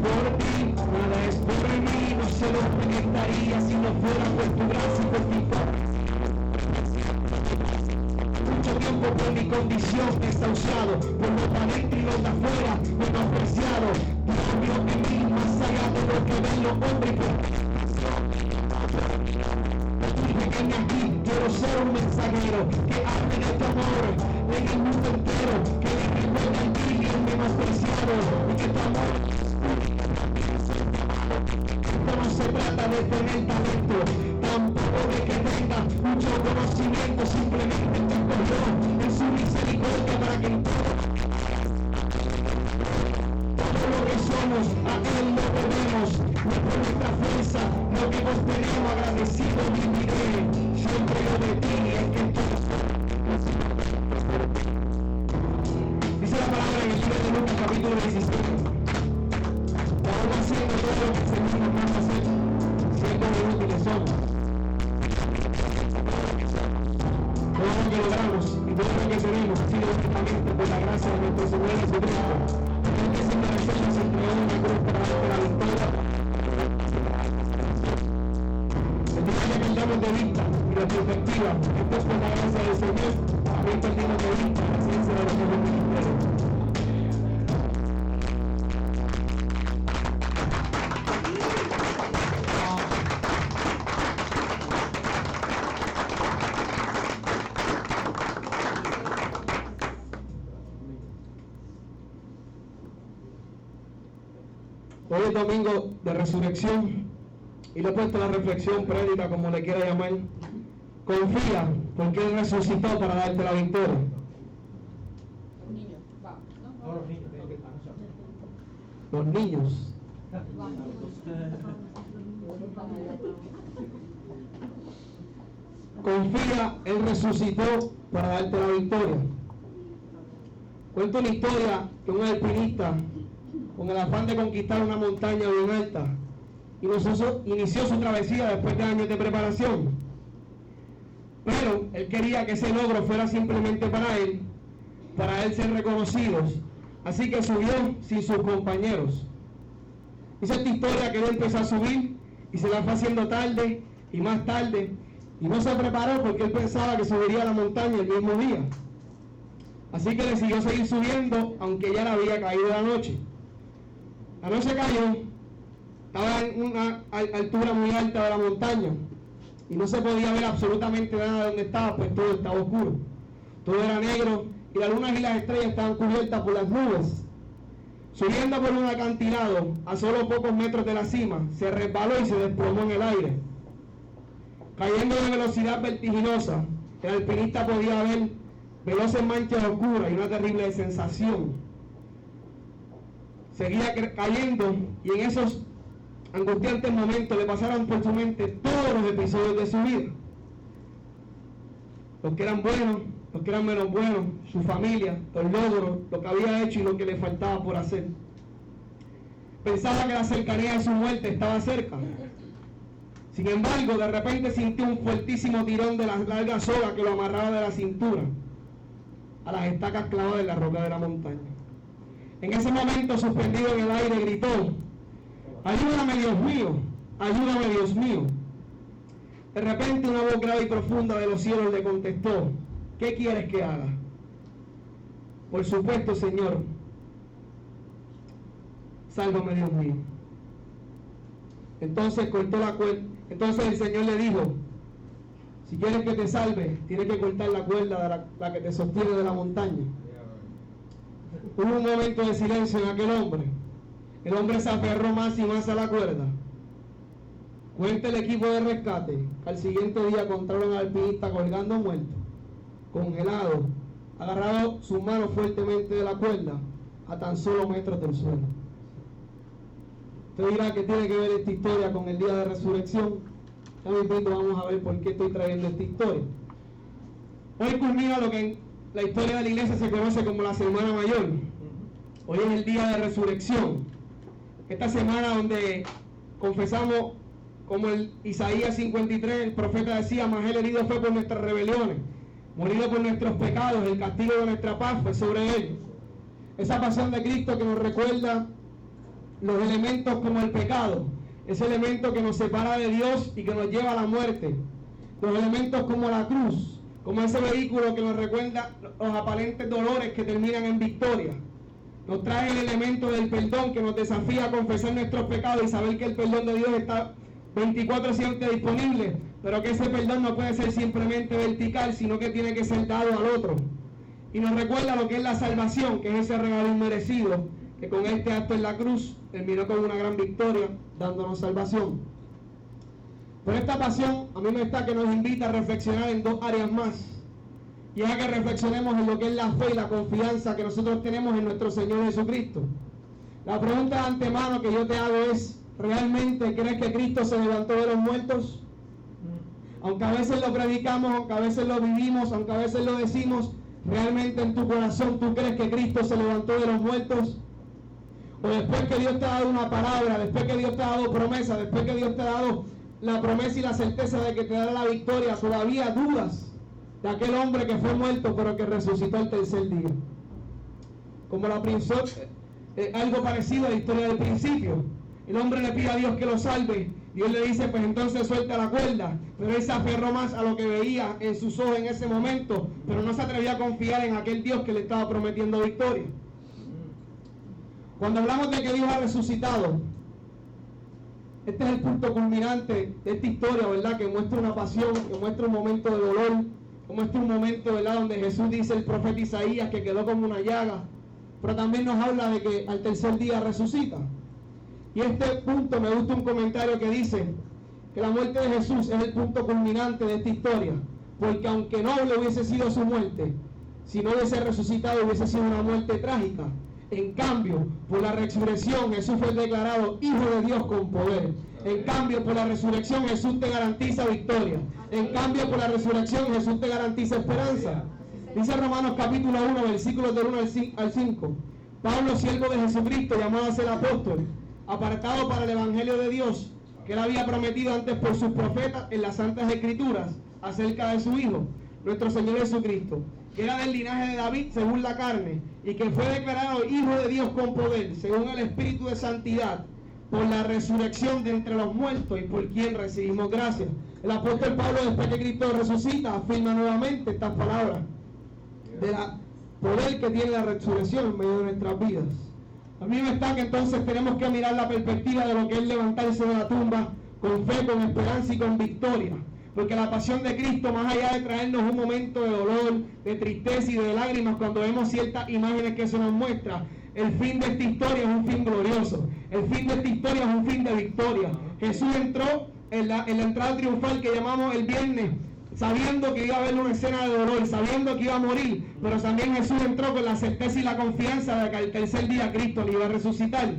por ti, nada es por mí, no sé dónde estaría si no fuera por tu gracia y por ti. Mucho tiempo por mi condición desahuciado, por lo de adentro y lo de afuera, menospreciado. Dios vio en mí más allá de lo que ven los hombres. Dije aquí, quiero ser un mensajero que hable de tu amor en el mundo entero, que le recuerde al vil y el menospreciado, y que tu amor. Esto no se trata de tener talento, tampoco de que tenga mucho conocimiento, simplemente te escogió en su misericordia para que todo lo que somos, a Él lo debemos, no por nuestra fuerza, lo que nos tenemos agradecido viviré, siempre yo de ti, es que tú. Dice la palabra en el libro de Lucas capítulo 17. Estamos haciendo todo lo que el Señor nos manda hacer, siendo útiles somos. Todo lo que logramos y todo lo que tenemos ha sido únicamente por la gracia de nuestro Señor Jesucristo. El que se mereció nos entregó una cruz para darte la victoria. El día que perdamos de vista y de perspectiva, esto es por la gracia del Señor, también perdimos de vista la ciencia de los que ministerio. Hoy es domingo de resurrección y le he puesto la reflexión, prédica, como le quiera llamar. Confía, porque Él resucitó para darte la victoria. Los niños. Confía, Él resucitó para darte la victoria. Cuento una historia que un alpinista, con el afán de conquistar una montaña bien alta, inició su travesía después de años de preparación. Pero él quería que ese logro fuera simplemente para él ser reconocido. Así que subió sin sus compañeros. Dice esta historia que él empezó a subir y se la fue haciendo tarde y más tarde, y no se preparó porque él pensaba que subiría a la montaña el mismo día. Así que decidió seguir subiendo aunque ya le había caído la noche. La noche cayó, estaba en una altura muy alta de la montaña y no se podía ver absolutamente nada de donde estaba, pues todo estaba oscuro. Todo era negro y las lunas y las estrellas estaban cubiertas por las nubes. Subiendo por un acantilado a solo pocos metros de la cima, se resbaló y se desplomó en el aire. Cayendo de velocidad vertiginosa, el alpinista podía ver veloces manchas oscuras y una terrible sensación. Seguía cayendo y en esos angustiantes momentos le pasaron por su mente todos los episodios de su vida. Los que eran buenos, los que eran menos buenos, su familia, los logros, lo que había hecho y lo que le faltaba por hacer. Pensaba que la cercanía de su muerte estaba cerca. Sin embargo, de repente sintió un fuertísimo tirón de las largas sogas que lo amarraba de la cintura a las estacas clavadas en la roca de la montaña. En ese momento, suspendido en el aire, gritó: ayúdame, Dios mío, ayúdame, Dios mío. De repente una voz grave y profunda de los cielos le contestó: ¿qué quieres que haga? Por supuesto, Señor, sálvame, Dios mío. Entonces cortó la cuerda. Entonces el Señor le dijo: si quieres que te salve, tienes que cortar la cuerda de la que te sostiene de la montaña. Hubo un momento de silencio en aquel hombre. El hombre se aferró más y más a la cuerda. Cuenta el equipo de rescate. Al siguiente día encontraron al alpinista colgando muerto, congelado, agarrado sus manos fuertemente de la cuerda a tan solo metros del suelo. Usted dirá que tiene que ver esta historia con el día de resurrección. Ya mismo vamos a ver por qué estoy trayendo esta historia. Hoy culmina lo que en la historia de la iglesia se conoce como la Semana Mayor. Hoy es el día de resurrección. Esta semana donde confesamos, como el Isaías 53, el profeta decía: mas él herido fue por nuestras rebeliones, morido por nuestros pecados, el castigo de nuestra paz fue sobre él. Esa pasión de Cristo que nos recuerda los elementos como el pecado, ese elemento que nos separa de Dios y que nos lleva a la muerte. Los elementos como la cruz, como ese vehículo que nos recuerda los aparentes dolores que terminan en victoria. Nos trae el elemento del perdón que nos desafía a confesar nuestros pecados y saber que el perdón de Dios está 24/7 disponible, pero que ese perdón no puede ser simplemente vertical, sino que tiene que ser dado al otro. Y nos recuerda lo que es la salvación, que es ese regalo inmerecido, que con este acto en la cruz terminó con una gran victoria, dándonos salvación. Pero esta pasión a mí me está que nos invita a reflexionar en dos áreas más. Y es a que reflexionemos en lo que es la fe y la confianza que nosotros tenemos en nuestro Señor Jesucristo. La pregunta de antemano que yo te hago es, ¿realmente crees que Cristo se levantó de los muertos? Aunque a veces lo predicamos, aunque a veces lo vivimos, aunque a veces lo decimos, ¿realmente en tu corazón tú crees que Cristo se levantó de los muertos? O después que Dios te ha dado una palabra, después que Dios te ha dado promesa, después que Dios te ha dado la promesa y la certeza de que te dará la victoria, todavía dudas de aquel hombre que fue muerto pero que resucitó el tercer día. Como algo parecido a la historia del principio. El hombre le pide a Dios que lo salve. Dios le dice, pues entonces suelta la cuerda. Pero él se aferró más a lo que veía en sus ojos en ese momento, pero no se atrevía a confiar en aquel Dios que le estaba prometiendo victoria. Cuando hablamos de que Dios ha resucitado, este es el punto culminante de esta historia, ¿verdad? Que muestra una pasión, que muestra un momento de dolor, que muestra un momento, ¿verdad? Donde Jesús dice el profeta Isaías que quedó como una llaga, pero también nos habla de que al tercer día resucita. Y este punto me gusta un comentario que dice que la muerte de Jesús es el punto culminante de esta historia, porque aunque noble hubiese sido su muerte, si no hubiese resucitado hubiese sido una muerte trágica. En cambio, por la resurrección Jesús fue declarado Hijo de Dios con poder. En cambio, por la resurrección Jesús te garantiza victoria. En cambio, por la resurrección Jesús te garantiza esperanza. Dice Romanos capítulo 1, versículos del 1 al 5. Pablo, siervo de Jesucristo, llamado a ser apóstol, apartado para el Evangelio de Dios, que él había prometido antes por sus profetas en las Santas Escrituras, acerca de su Hijo, nuestro Señor Jesucristo, que era del linaje de David según la carne, y que fue declarado Hijo de Dios con poder, según el Espíritu de Santidad, por la resurrección de entre los muertos y por quien recibimos gracia. El apóstol Pablo, después que Cristo resucita, afirma nuevamente estas palabras de la poder que tiene la resurrección en medio de nuestras vidas. A mí me está que entonces tenemos que mirar la perspectiva de lo que es levantarse de la tumba con fe, con esperanza y con victoria. Porque la pasión de Cristo, más allá de traernos un momento de dolor, de tristeza y de lágrimas cuando vemos ciertas imágenes que se nos muestra, el fin de esta historia es un fin glorioso. El fin de esta historia es un fin de victoria. Jesús entró en la entrada triunfal que llamamos el viernes, sabiendo que iba a haber una escena de dolor, sabiendo que iba a morir, pero también Jesús entró con la certeza y la confianza de que al tercer día Cristo le iba a resucitar.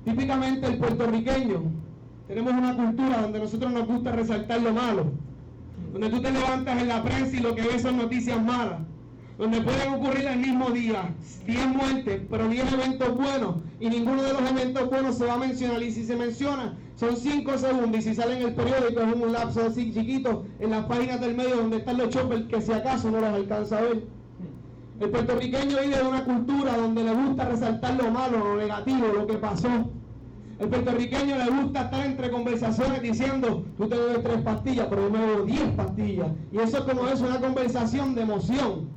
Típicamente el puertorriqueño, tenemos una cultura donde a nosotros nos gusta resaltar lo malo, donde tú te levantas en la prensa y lo que ves son noticias malas, donde pueden ocurrir el mismo día 10 muertes, pero 10 eventos buenos, y ninguno de los eventos buenos se va a mencionar, y si se menciona, son 5 segundos, y si sale en el periódico es un lapso así chiquito, en las páginas del medio donde están los choppers, que si acaso no los alcanza a ver. El puertorriqueño vive de una cultura donde le gusta resaltar lo malo, lo negativo, lo que pasó. El puertorriqueño le gusta estar entre conversaciones diciendo, tú te bebes 3 pastillas, pero yo me bebo 10 pastillas. Y eso es como una conversación de emoción.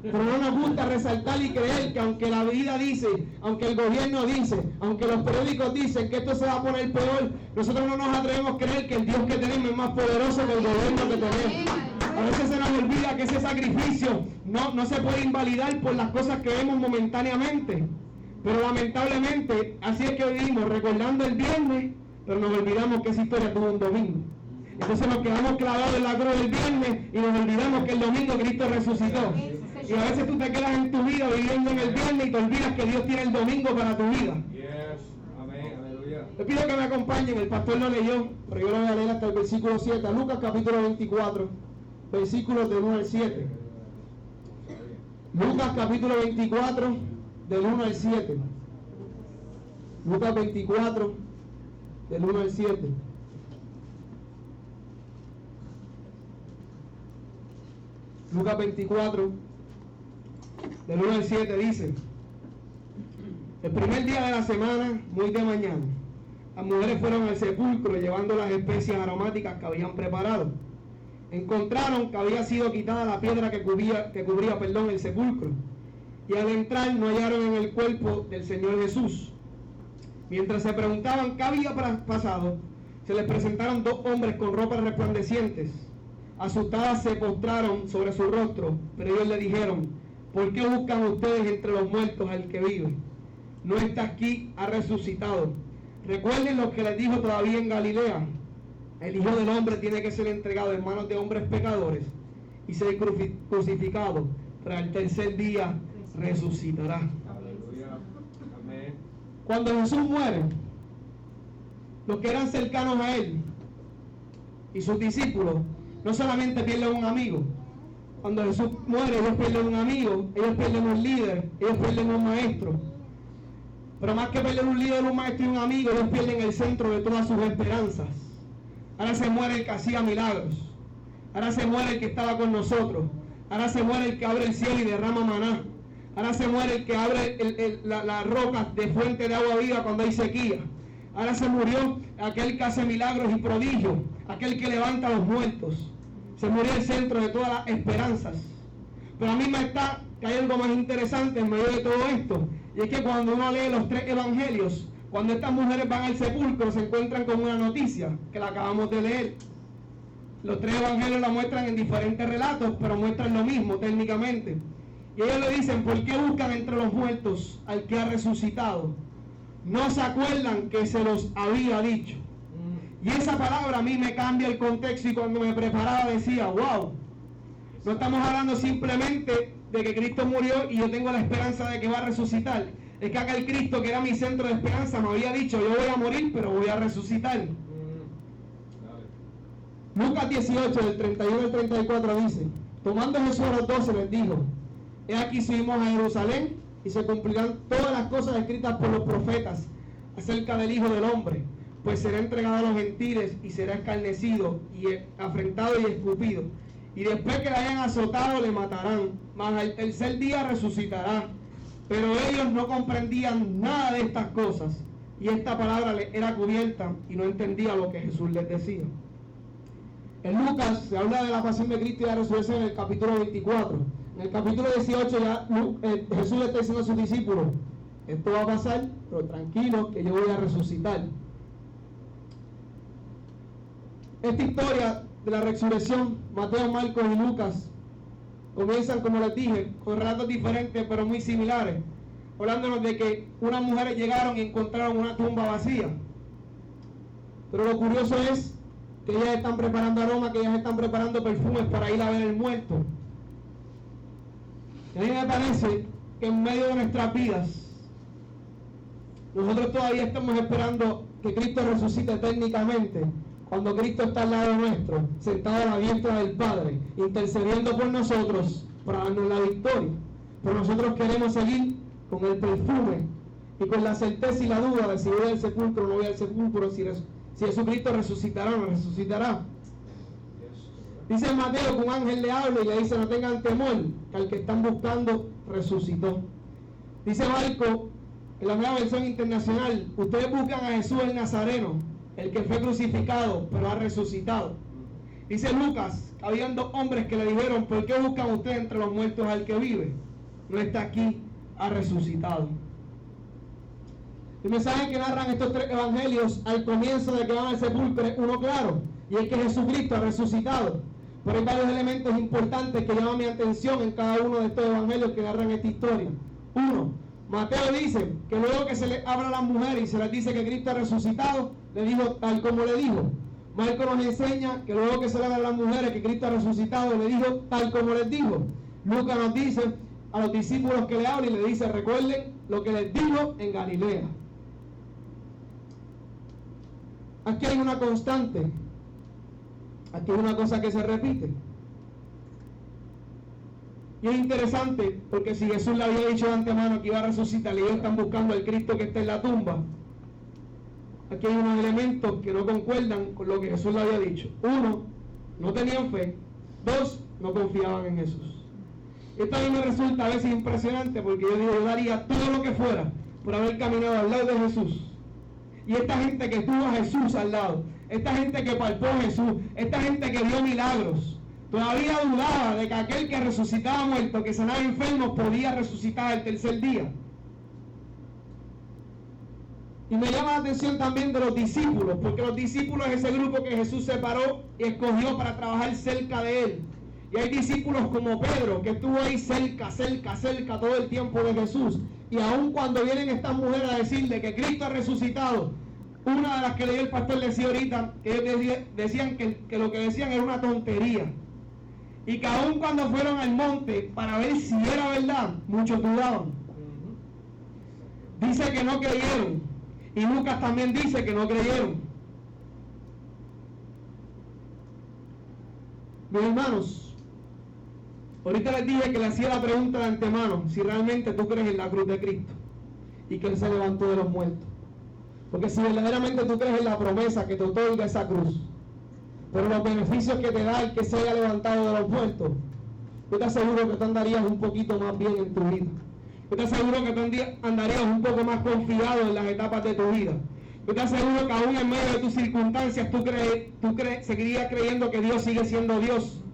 Pero no nos gusta resaltar y creer que aunque la vida dice, aunque el gobierno dice, aunque los periódicos dicen que esto se va a poner peor, nosotros no nos atrevemos a creer que el Dios que tenemos es más poderoso que el gobierno que tenemos. A veces se nos olvida que ese sacrificio no se puede invalidar por las cosas que vemos momentáneamente. Pero lamentablemente, así es que vivimos recordando el viernes, pero nos olvidamos que esa historia tuvo un domingo. Entonces nos quedamos clavados en la cruz del viernes y nos olvidamos que el domingo Cristo resucitó. Y a veces tú te quedas en tu vida viviendo en el viernes y te olvidas que Dios tiene el domingo para tu vida. Les pido que me acompañen, el pastor lo leyó, pero yo lo voy a leer hasta el versículo 7, Lucas capítulo 24, versículos del 1 al 7. Lucas capítulo 24, del 1 al 7. Lucas 24, del 1 al 7. Lucas 24, del 1 al 7 dice: El primer día de la semana, muy de mañana, las mujeres fueron al sepulcro llevando las especias aromáticas que habían preparado. Encontraron que había sido quitada la piedra que cubría el sepulcro, y al entrar no hallaron en el cuerpo del Señor Jesús. Mientras se preguntaban qué había pasado, se les presentaron dos hombres con ropas resplandecientes. Asustadas se postraron sobre su rostro, pero ellos le dijeron: ¿por qué buscan ustedes entre los muertos al que vive? No está aquí, ha resucitado. Recuerden lo que les dijo todavía en Galilea: el Hijo del Hombre tiene que ser entregado en manos de hombres pecadores y ser crucificado, pero al tercer día resucitará. Aleluya. Amén. Cuando Jesús muere, los que eran cercanos a él y sus discípulos no solamente pierden un amigo. Cuando Jesús muere, ellos pierden un amigo, ellos pierden un líder, ellos pierden un maestro. Pero más que perder un líder, un maestro y un amigo, ellos pierden el centro de todas sus esperanzas. Ahora se muere el que hacía milagros. Ahora se muere el que estaba con nosotros. Ahora se muere el que abre el cielo y derrama maná. Ahora se muere el que abre la roca de fuente de agua viva cuando hay sequía. Ahora se murió aquel que hace milagros y prodigios, aquel que levanta a los muertos. Se murió el centro de todas las esperanzas. Pero a mí me está que hay algo más interesante en medio de todo esto, y es que cuando uno lee los 3 evangelios, cuando estas mujeres van al sepulcro, se encuentran con una noticia que la acabamos de leer. Los 3 evangelios la muestran en diferentes relatos, pero muestran lo mismo técnicamente. Y ellos le dicen: ¿por qué buscan entre los muertos al que ha resucitado? No se acuerdan que se los había dicho. Y esa palabra a mí me cambia el contexto, y cuando me preparaba decía: wow, no estamos hablando simplemente de que Cristo murió y yo tengo la esperanza de que va a resucitar. Es que aquel Cristo que era mi centro de esperanza me había dicho: yo voy a morir, pero voy a resucitar. Lucas 18, del 31 al 34 dice: tomando Jesús a los 12 les dijo: he aquí subimos a Jerusalén, y se cumplirán todas las cosas escritas por los profetas acerca del Hijo del Hombre, pues será entregado a los gentiles y será escarnecido y afrentado y escupido, y después que le hayan azotado le matarán, mas al tercer día resucitará. Pero ellos no comprendían nada de estas cosas, y esta palabra les era cubierta y no entendía lo que Jesús les decía. En Lucas se habla de la pasión de Cristo y la resurrección en el capítulo 24. En el capítulo 18 ya Jesús le está diciendo a sus discípulos: esto va a pasar, pero tranquilos que yo voy a resucitar. Esta historia de la resurrección, Mateo, Marcos y Lucas, comienzan, como les dije, con relatos diferentes pero muy similares, hablándonos de que unas mujeres llegaron y encontraron una tumba vacía. Pero lo curioso es que ellas están preparando aromas, que ellas están preparando perfumes para ir a ver el muerto. Y a mí me parece que en medio de nuestras vidas, nosotros todavía estamos esperando que Cristo resucite técnicamente, cuando Cristo está al lado nuestro, sentado a la diestra del Padre, intercediendo por nosotros para darnos la victoria. Pero nosotros queremos seguir con el perfume y con la certeza y la duda de si voy al sepulcro o no voy al sepulcro, si Jesucristo resucitará o no resucitará. Dice Mateo que un ángel le habla y le dice: no tengan temor, que al que están buscando resucitó. Dice Marco, en la Nueva Versión Internacional: ustedes buscan a Jesús el Nazareno, el que fue crucificado, pero ha resucitado. Dice Lucas, habían 2 hombres que le dijeron: ¿por qué buscan ustedes entre los muertos al que vive? No está aquí, ha resucitado. El mensaje que narran estos 3 evangelios al comienzo de que van al sepulcro es uno claro, y es que Jesucristo ha resucitado. Pero hay varios elementos importantes que llaman mi atención en cada uno de estos evangelios que narran esta historia. 1. Mateo dice que luego que se le habla a las mujeres y se les dice que Cristo ha resucitado, le dijo tal como le dijo. Marco nos enseña que luego que se le habla a las mujeres que Cristo ha resucitado, le dijo tal como les dijo. Lucas nos dice a los discípulos que le habla y le dice: recuerden lo que les dijo en Galilea. Aquí hay una constante. Aquí hay una cosa que se repite. Y es interesante porque si Jesús le había dicho de antemano que iba a resucitar y ellos están buscando al Cristo que está en la tumba, aquí hay unos elementos que no concuerdan con lo que Jesús le había dicho. 1, no tenían fe. 2, no confiaban en Jesús. Esto a mí me resulta a veces impresionante porque yo digo: yo daría todo lo que fuera por haber caminado al lado de Jesús. Y esta gente que tuvo a Jesús al lado, esta gente que palpó a Jesús, esta gente que vio milagros, todavía dudaba de que aquel que resucitaba muerto, que sanaba enfermos, podía resucitar al tercer día. Y me llama la atención también de los discípulos, porque los discípulos es ese grupo que Jesús separó y escogió para trabajar cerca de él. Y hay discípulos como Pedro, que estuvo ahí cerca todo el tiempo de Jesús. Y aun cuando vienen estas mujeres a decirle que Cristo ha resucitado, una de las que leyó el pastor decía ahorita, que ellos decían que lo que decían era una tontería. Y que aun cuando fueron al monte para ver si era verdad, muchos dudaban. Dice que no creyeron. Y Lucas también dice que no creyeron. Mis hermanos, ahorita les dije que le hacía la pregunta de antemano, si realmente tú crees en la cruz de Cristo y que Él se levantó de los muertos. Porque si verdaderamente tú crees en la promesa que te otorga esa cruz, pero los beneficios que te da el que se haya levantado de los muertos, yo te aseguro que tú andarías un poquito más bien en tu vida. Yo te aseguro que tú andarías un poco más confiado en las etapas de tu vida. Yo te aseguro que aún en medio de tus circunstancias tú seguirías creyendo que Dios sigue siendo Dios.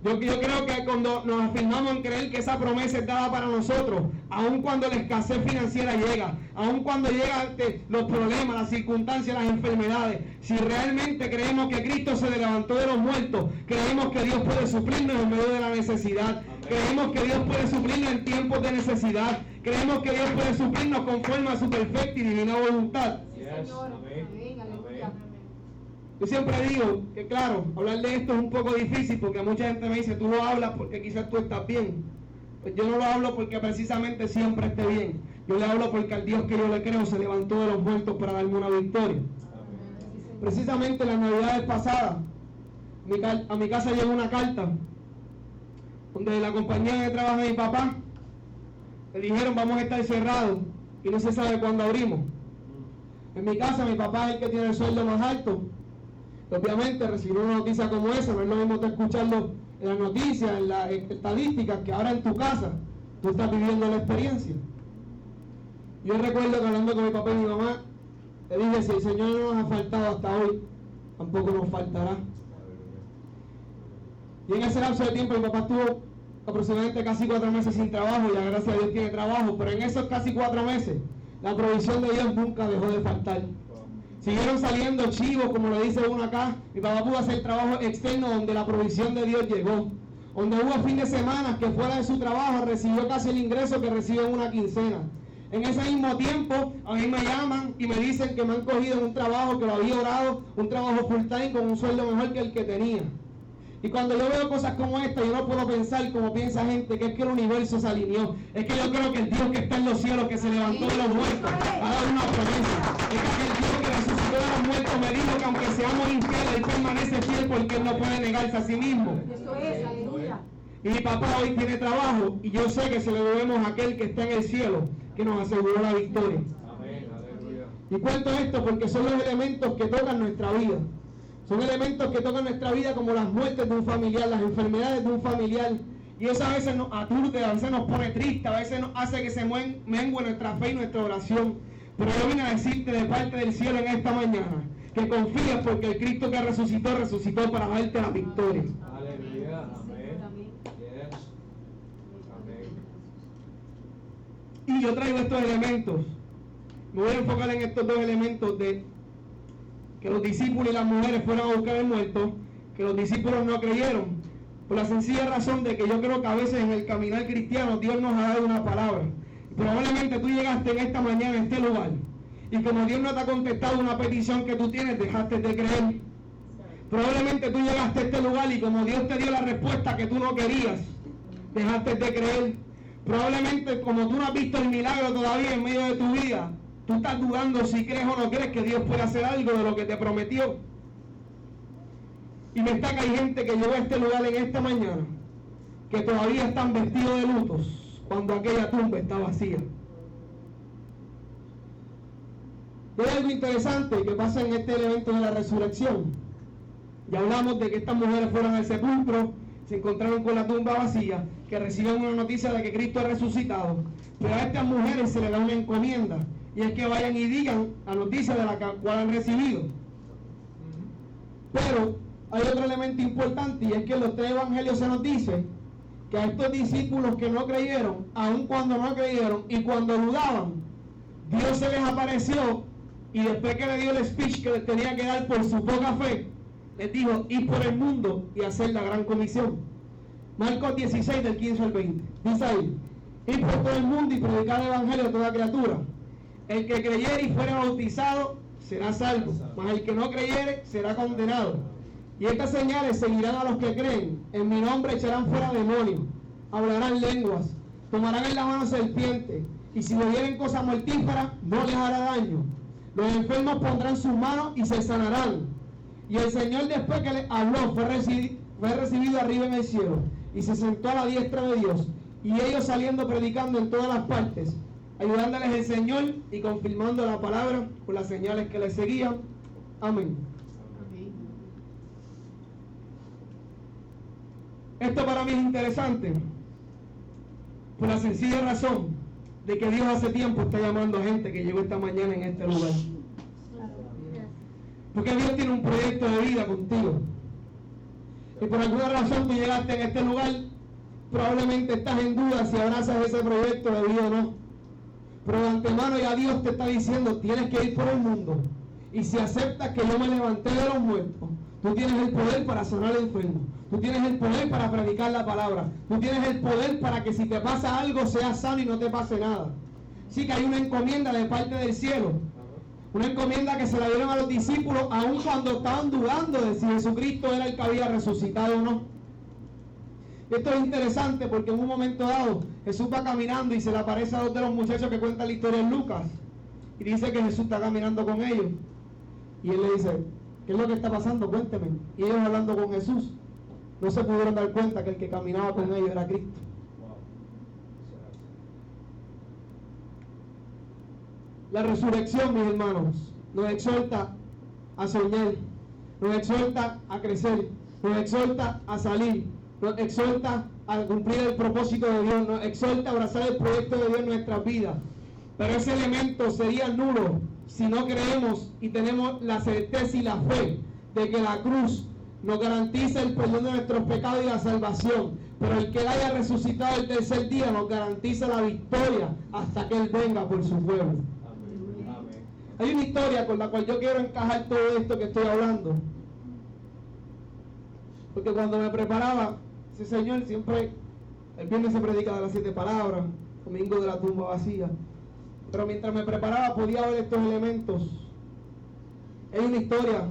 Yo creo que cuando nos afirmamos en creer que esa promesa es dada para nosotros, aun cuando la escasez financiera llega, aun cuando llegan los problemas, las circunstancias, las enfermedades, si realmente creemos que Cristo se levantó de los muertos, creemos que Dios puede suplirnos en medio de la necesidad, creemos que Dios puede suplirnos en tiempos de necesidad, creemos que Dios puede suplirnos conforme a su perfecta y divina voluntad. Yes. Yo siempre digo que claro, hablar de esto es un poco difícil porque mucha gente me dice, tú lo hablas porque quizás tú estás bien. Pues yo no lo hablo porque precisamente siempre esté bien. Yo le hablo porque al Dios que yo le creo se levantó de los muertos para darme una victoria. Precisamente en las navidades pasadas, a mi casa llegó una carta donde la compañía de trabajo de mi papá le dijeron vamos a estar cerrados y no se sabe cuándo abrimos. En mi casa mi papá es el que tiene el sueldo más alto. Obviamente recibir una noticia como esa no es lo mismo que escucharlo en las noticias, en las estadísticas, que ahora en tu casa tú estás viviendo la experiencia. Yo recuerdo que hablando con mi papá y mi mamá, le dije, si el Señor no nos ha faltado hasta hoy, tampoco nos faltará. Y en ese lapso de tiempo mi papá estuvo aproximadamente casi 4 meses sin trabajo, y gracias a Dios tiene trabajo, pero en esos casi 4 meses la provisión de Dios nunca dejó de faltar. Siguieron saliendo chivos, como lo dice uno acá. Mi papá pudo hacer trabajo externo donde la provisión de Dios llegó. Donde hubo fin de semana que fuera de su trabajo recibió casi el ingreso que recibe en una quincena. En ese mismo tiempo, a mí me llaman y me dicen que me han cogido en un trabajo que lo había orado, un trabajo full time con un sueldo mejor que el que tenía. Y cuando yo veo cosas como esta, yo no puedo pensar como piensa gente, que es que el universo se alineó. Es que yo creo que el Dios que está en los cielos, que se levantó de los muertos, ha dado una promesa. Es que aquel Dios que resucitó de los muertos me dijo que aunque seamos infieles, Él permanece fiel porque Él no puede negarse a sí mismo. Eso es, aleluya. Y mi papá hoy tiene trabajo y yo sé que se lo debemos a aquel que está en el cielo, que nos aseguró la victoria. Amén, aleluya. Y cuento esto porque son los elementos que tocan nuestra vida. Son elementos que tocan nuestra vida como las muertes de un familiar, las enfermedades de un familiar. Y eso a veces nos aturde, a veces nos pone triste, a veces nos hace que se mengue nuestra fe y nuestra oración. Pero yo vine a decirte de parte del cielo en esta mañana que confíes porque el Cristo que resucitó para darte la victoria. Aleluya. Amén. Yes. Amén. Y yo traigo estos elementos. Me voy a enfocar en estos 2 elementos de que los discípulos y las mujeres fueron a buscar el muerto, que los discípulos no creyeron, por la sencilla razón de que yo creo que a veces en el caminar cristiano Dios nos ha dado una palabra. Y probablemente tú llegaste en esta mañana a este lugar, y como Dios no te ha contestado una petición que tú tienes, dejaste de creer. Probablemente tú llegaste a este lugar y como Dios te dio la respuesta que tú no querías, dejaste de creer. Probablemente como tú no has visto el milagro todavía en medio de tu vida, tú estás dudando si crees o no crees que Dios puede hacer algo de lo que te prometió. Y me está que hay gente que llegó a este lugar en esta mañana que todavía están vestidos de lutos cuando aquella tumba está vacía. Y hay algo interesante que pasa en este evento de la resurrección. Ya hablamos de que estas mujeres fueron al sepulcro, se encontraron con la tumba vacía, que reciben una noticia de que Cristo ha resucitado. Pero a estas mujeres se les da una encomienda, y es que vayan y digan la noticia de la cual han recibido. Pero hay otro elemento importante, y es que en los 3 evangelios se nos dice que a estos discípulos que no creyeron, aun cuando no creyeron y cuando dudaban, Dios se les apareció, y después que le dio el speech que les tenía que dar por su poca fe, les dijo: ir por el mundo y hacer la gran comisión. Marcos 16 del 15 al 20 dice ahí: ir por todo el mundo y predicar el evangelio a toda criatura. El que creyere y fuere bautizado será salvo, mas el que no creyere será condenado. Y estas señales seguirán a los que creen: en mi nombre echarán fuera demonios, hablarán lenguas, tomarán en la mano serpientes, y si bebieren cosa mortífera no les hará daño. Los enfermos pondrán sus manos y se sanarán. Y el Señor, después que les habló, fue recibido arriba en el cielo, y se sentó a la diestra de Dios. Y ellos saliendo predicando en todas las partes, ayudándoles el Señor y confirmando la palabra con las señales que les seguían. Amén. Esto para mí es interesante, por la sencilla razón de que Dios hace tiempo está llamando a gente que llegó esta mañana en este lugar. Porque Dios tiene un proyecto de vida contigo. Y por alguna razón tú llegaste en este lugar, probablemente estás en duda si abrazas ese proyecto de vida o no. Pero de antemano ya Dios te está diciendo: tienes que ir por el mundo. Y si aceptas que yo me levanté de los muertos, tú tienes el poder para sanar al enfermo. Tú tienes el poder para predicar la palabra. Tú tienes el poder para que si te pasa algo seas sano y no te pase nada. Sí que hay una encomienda de parte del cielo. Una encomienda que se la dieron a los discípulos aun cuando estaban dudando de si Jesucristo era el que había resucitado o no. Esto es interesante porque en un momento dado Jesús va caminando y se le aparece a 2 de los muchachos que cuentan la historia en Lucas. Y dice que Jesús está caminando con ellos. Y él le dice: ¿qué es lo que está pasando? Cuénteme. Y ellos hablando con Jesús, no se pudieron dar cuenta que el que caminaba con ellos era Cristo. La resurrección, mis hermanos, nos exhorta a soñar, nos exhorta a crecer, nos exhorta a salir, nos exhorta a cumplir el propósito de Dios, nos exhorta a abrazar el proyecto de Dios en nuestras vidas. Pero ese elemento sería nulo si no creemos y tenemos la certeza y la fe de que la cruz nos garantiza el perdón de nuestros pecados y la salvación. Pero el que Él haya resucitado el tercer día nos garantiza la victoria hasta que Él venga por su pueblo. Hay una historia con la cual yo quiero encajar todo esto que estoy hablando. Porque cuando me preparaba, ese Señor siempre, el viernes se predica de las 7 palabras, domingo de la tumba vacía. Pero mientras me preparaba podía ver estos elementos. Hay una historia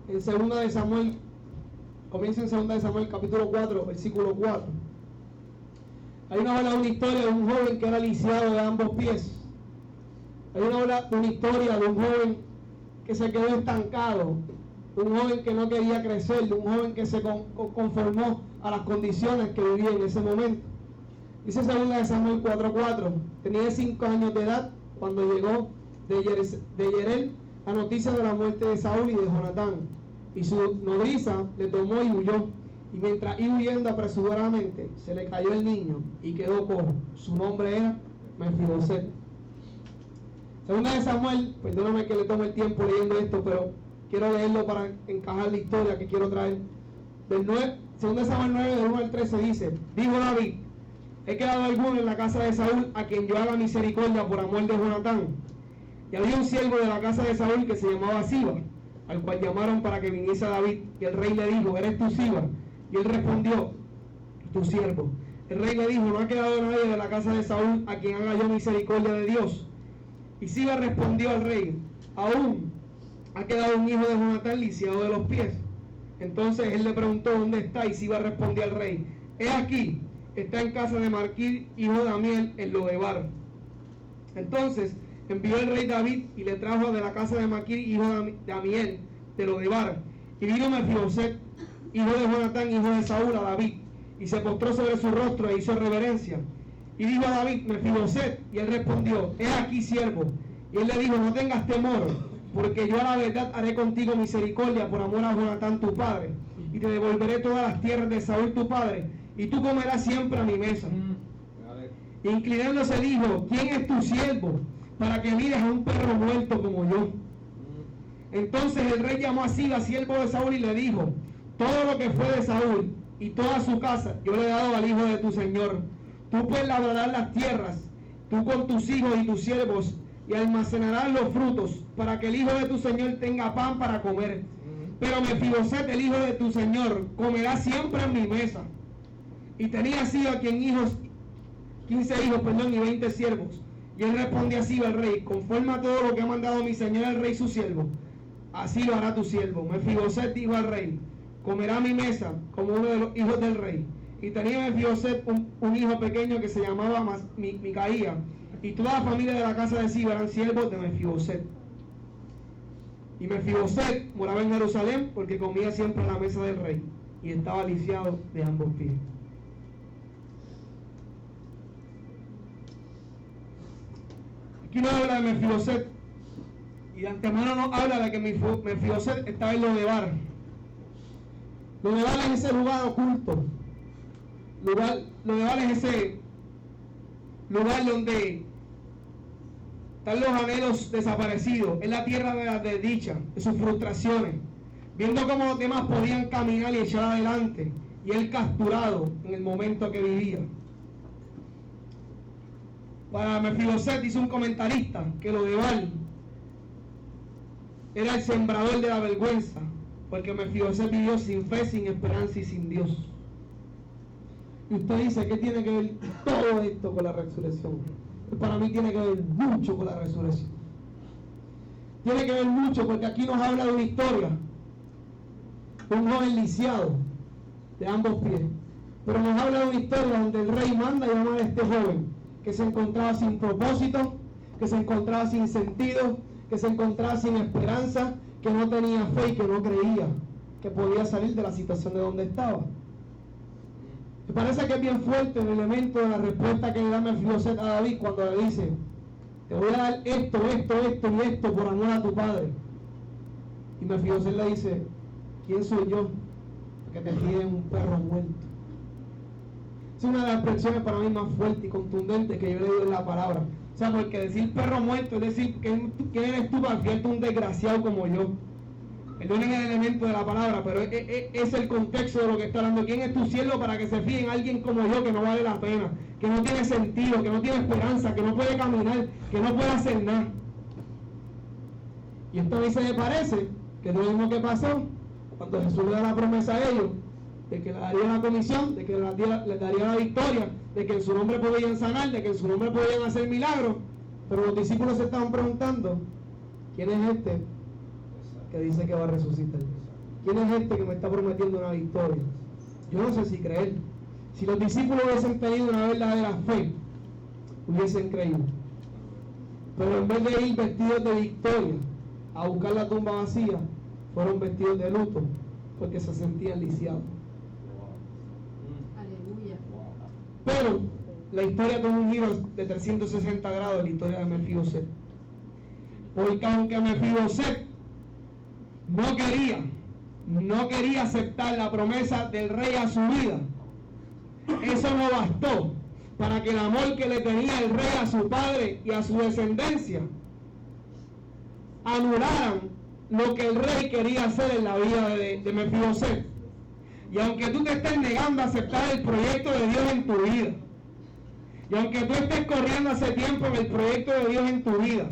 en 2 de Samuel, comienza en 2 de Samuel capítulo 4, versículo 4. Hay una historia de un joven que era lisiado de ambos pies. Hay una historia de un joven que se quedó estancado, un joven que no quería crecer, un joven que se conformó a las condiciones que vivía en ese momento. Dice 2 de Samuel 4:4, tenía 5 años de edad cuando llegó de Yerel la noticia de la muerte de Saúl y de Jonatán, y su nodriza le tomó y huyó, y mientras iba huyendo apresuradamente se le cayó el niño y quedó cojo. Su nombre era Mefiboset. 2 de Samuel, perdóname que le tome el tiempo leyendo esto, pero quiero leerlo para encajar la historia que quiero traer. 2 de Samuel 9, del 1 al 13 dice: dijo David: he quedado alguno en la casa de Saúl a quien yo haga misericordia por amor de Jonatán. Y había un siervo de la casa de Saúl que se llamaba Siba, al cual llamaron para que viniese a David. Y el rey le dijo: ¿eres tú Siba? Y él respondió: tu siervo. El rey le dijo: no ha quedado nadie de la casa de Saúl a quien haga yo misericordia de Dios. Y Siba respondió al rey: aún ha quedado un hijo de Jonatán lisiado de los pies. Entonces él le preguntó: ¿dónde está? Y Siba respondió al rey: he aquí, está en casa de Maquir, hijo de Amiel, en Lodebar. Entonces envió el rey David y le trajo de la casa de Maquir, hijo de Amiel, de Lodebar. Y vino Mefiboset, hijo de Jonatán, hijo de Saúl, a David, y se postró sobre su rostro e hizo reverencia. Y dijo a David: Mefiboset. Y él respondió: he aquí, siervo. Y él le dijo: no tengas temor, porque yo a la verdad haré contigo misericordia por amor a Jonatán tu padre, y te devolveré todas las tierras de Saúl tu padre, y tú comerás siempre a mi mesa. Inclinándose dijo, ¿quién es tu siervo para que mires a un perro muerto como yo? Entonces el rey llamó a Siba, siervo de Saúl, y le dijo, todo lo que fue de Saúl y toda su casa yo le he dado al hijo de tu señor. Tú pues labrarás las tierras, tú con tus hijos y tus siervos, y almacenarás los frutos, para que el hijo de tu señor tenga pan para comer. Pero Mefiboset, el hijo de tu señor, comerá siempre en mi mesa. Y tenía Siba 15 hijos, y 20 siervos. Y él respondió a Siba el rey, conforme a todo lo que ha mandado mi señor el rey su siervo, así lo hará tu siervo. Mefiboset dijo al rey, comerá a mi mesa como uno de los hijos del rey. Y tenía Mefiboset un hijo pequeño que se llamaba Micaía, y toda la familia de la casa de Siba eran siervos de Mefiboset. Y Mefiboset moraba en Jerusalén porque comía siempre a la mesa del rey y estaba lisiado de ambos pies. Aquí no habla de Mefiboset, y de antemano nos habla de que Mefiboset estaba en Lodebar. Lodebar es ese lugar oculto. Lodebar es ese lugar donde están los anhelos desaparecidos, es la tierra de la desdicha, de sus frustraciones, viendo cómo los demás podían caminar y echar adelante, y él capturado en el momento que vivía. Para Mefiboset, dice un comentarista, que Lodebar era el sembrador de la vergüenza, porque Mefiboset vivió sin fe, sin esperanza y sin Dios. Y usted dice, ¿qué tiene que ver todo esto con la resurrección? Pues para mí tiene que ver mucho con la resurrección. Tiene que ver mucho porque aquí nos habla de una historia de un joven lisiado de ambos pies. Pero nos habla de una historia donde el rey manda llamar a este joven que se encontraba sin propósito, que se encontraba sin sentido, que se encontraba sin esperanza, que no tenía fe y que no creía que podía salir de la situación de donde estaba. Me parece que es bien fuerte el elemento de la respuesta que le da Mefiboset a David cuando le dice, te voy a dar esto y esto por amor a tu padre. Y Mefiboset le dice, ¿quién soy yo que te piden un perro muerto? Es una de las expresiones para mí más fuertes y contundentes que yo he leído en la palabra. O sea, porque decir perro muerto es decir, ¿quién eres tú para fiarte un desgraciado como yo? Perdonen el elemento de la palabra, pero es el contexto de lo que está hablando. ¿Quién es tu siervo para que se fíe en alguien como yo que no vale la pena, que no tiene sentido, que no tiene esperanza, que no puede caminar, que no puede hacer nada? Y entonces me parece que es lo mismo que pasó cuando Jesús le da la promesa a ellos de que le daría la comisión, de que les daría la victoria, de que en su nombre podían sanar, de que en su nombre podían hacer milagros. Pero los discípulos se estaban preguntando, ¿quién es este que dice que va a resucitar? ¿Quién es este que me está prometiendo una victoria? Yo no sé si creer. Si los discípulos hubiesen tenido una verdadera fe, hubiesen creído. Pero en vez de ir vestidos de victoria a buscar la tumba vacía, fueron vestidos de luto porque se sentían lisiados. Aleluya. Pero la historia toma un giro de 360 grados, la historia de Mefiboset. Porque aunque Mefiboset no quería aceptar la promesa del rey a su vida, eso no bastó para que el amor que le tenía el rey a su padre y a su descendencia anularan lo que el rey quería hacer en la vida de Mefiboset. Y aunque tú te estés negando a aceptar el proyecto de Dios en tu vida, y aunque tú estés corriendo hace tiempo en el proyecto de Dios en tu vida,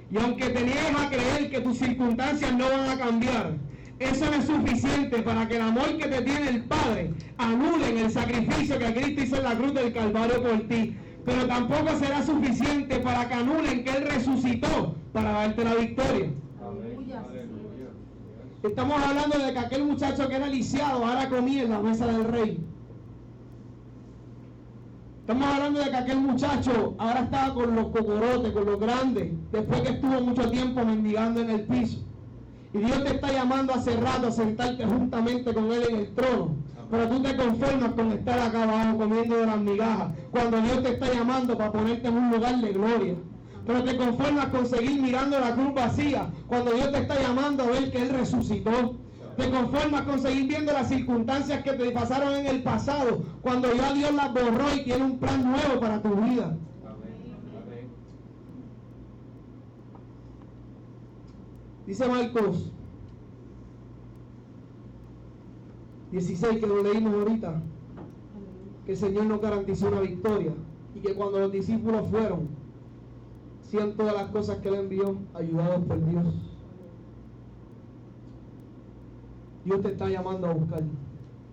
y aunque te niegues a creer que tus circunstancias no van a cambiar, eso no es suficiente para que el amor que te tiene el Padre anule en el sacrificio que Cristo hizo en la cruz del Calvario por ti. Pero tampoco será suficiente para que anulen que Él resucitó para darte la victoria. Estamos hablando de que aquel muchacho que era lisiado ahora comía en la mesa del rey. Estamos hablando de que aquel muchacho ahora estaba con los cocorotes, con los grandes, después que estuvo mucho tiempo mendigando en el piso. Y Dios te está llamando hace rato a sentarte juntamente con Él en el trono. Pero tú te conformas con estar acá abajo comiendo de las migajas, cuando Dios te está llamando para ponerte en un lugar de gloria. Pero te conformas con seguir mirando la cruz vacía, cuando Dios te está llamando a ver que Él resucitó. Te conformas con seguir viendo las circunstancias que te pasaron en el pasado, cuando ya Dios las borró y tiene un plan nuevo para tu vida. Amén. Amén. Dice Marcos 16, que lo leímos ahorita, que el Señor nos garantizó una victoria y que cuando los discípulos fueron, hacían todas las cosas que Él envió, ayudados por Dios. Dios te está llamando a buscar,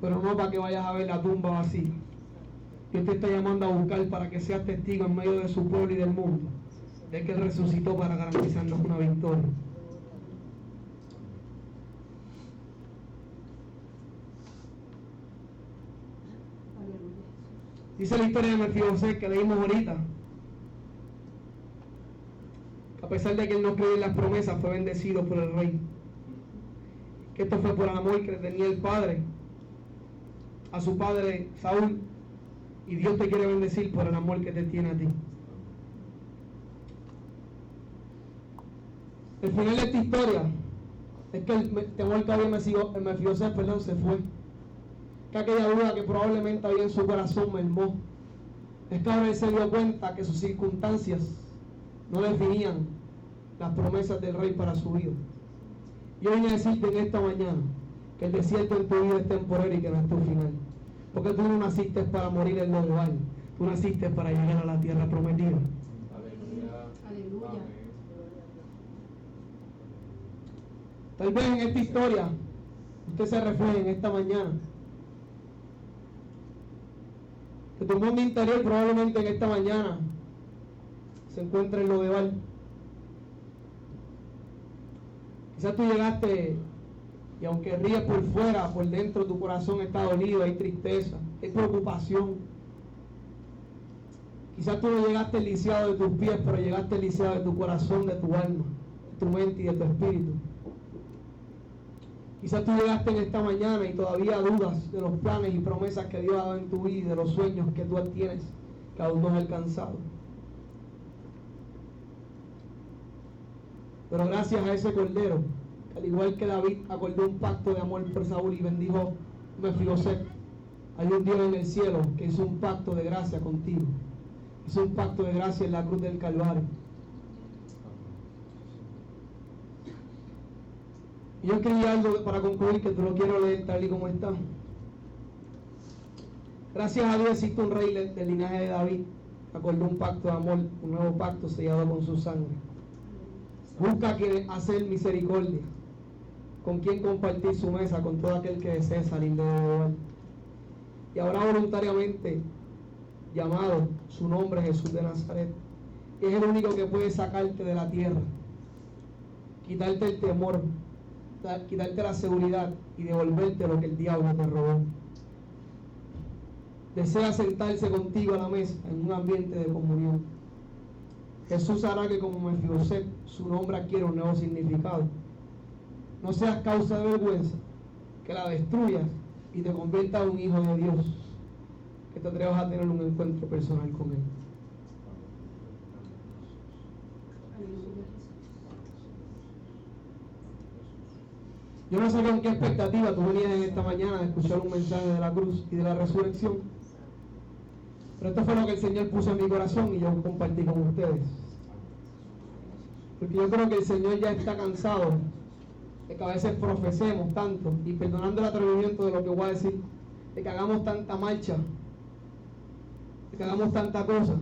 pero no para que vayas a ver la tumba vacía. Dios te está llamando a buscar para que seas testigo en medio de su pueblo y del mundo de que Él resucitó para garantizarnos una victoria. Dice la historia de Mefiboset que leímos ahorita, que a pesar de que él no creía en las promesas, fue bendecido por el rey. Que esto fue por el amor que tenía el padre a su padre Saúl, y Dios te quiere bendecir por el amor que te tiene a ti. El final de esta historia es que el temor que había en Mefiboset, se fue. Que aquella duda que probablemente había en su corazón mermó. Es que ahora él se dio cuenta que sus circunstancias no definían las promesas del rey para su vida. Yo vine a decirte en esta mañana que el desierto en tu vida es temporal y que no es tu final. Porque tú no naciste para morir en lo global, tú naciste para llegar a la tierra prometida. Aleluya. Tal vez en esta historia usted se refleje en esta mañana. Que tu mundo interior probablemente en esta mañana se encuentra en lo de Val. Quizás tú llegaste y aunque ríes por fuera, por dentro tu corazón está dolido, hay tristeza, hay preocupación. Quizás tú no llegaste lisiado de tus pies, pero llegaste lisiado de tu corazón, de tu alma, de tu mente y de tu espíritu. Quizás tú llegaste en esta mañana y todavía dudas de los planes y promesas que Dios ha dado en tu vida y de los sueños que tú tienes que aún no has alcanzado. Pero gracias a ese Cordero, al igual que David acordó un pacto de amor por Saúl y bendijo Mefiboset, hay un Dios en el cielo que hizo un pacto de gracia contigo. Hizo un pacto de gracia en la cruz del Calvario. Y yo escribí algo para concluir que te lo quiero leer tal y como está. Gracias a Dios existe un rey del linaje de David. Acordó un pacto de amor, un nuevo pacto sellado con su sangre. Busca a quien hacer misericordia, con quien compartir su mesa con todo aquel que desee salir de hogar. Y ahora voluntariamente llamado su nombre Jesús de Nazaret. Y es el único que puede sacarte de la tierra, quitarte el temor, quitarte la seguridad y devolverte lo que el diablo te robó. Desea sentarse contigo a la mesa en un ambiente de comunión. Jesús hará que como Mefiboset su nombre adquiera un nuevo significado. No seas causa de vergüenza, que la destruyas y te conviertas en un hijo de Dios, que te atrevas a tener un encuentro personal con Él. Yo no sé con qué expectativa tú venías en esta mañana de escuchar un mensaje de la cruz y de la resurrección, pero esto fue lo que el Señor puso en mi corazón y yo compartí con ustedes. Porque yo creo que el Señor ya está cansado de que a veces profesemos tanto, y perdonando el atrevimiento de lo que voy a decir, de que hagamos tanta marcha, de que hagamos tanta cosa,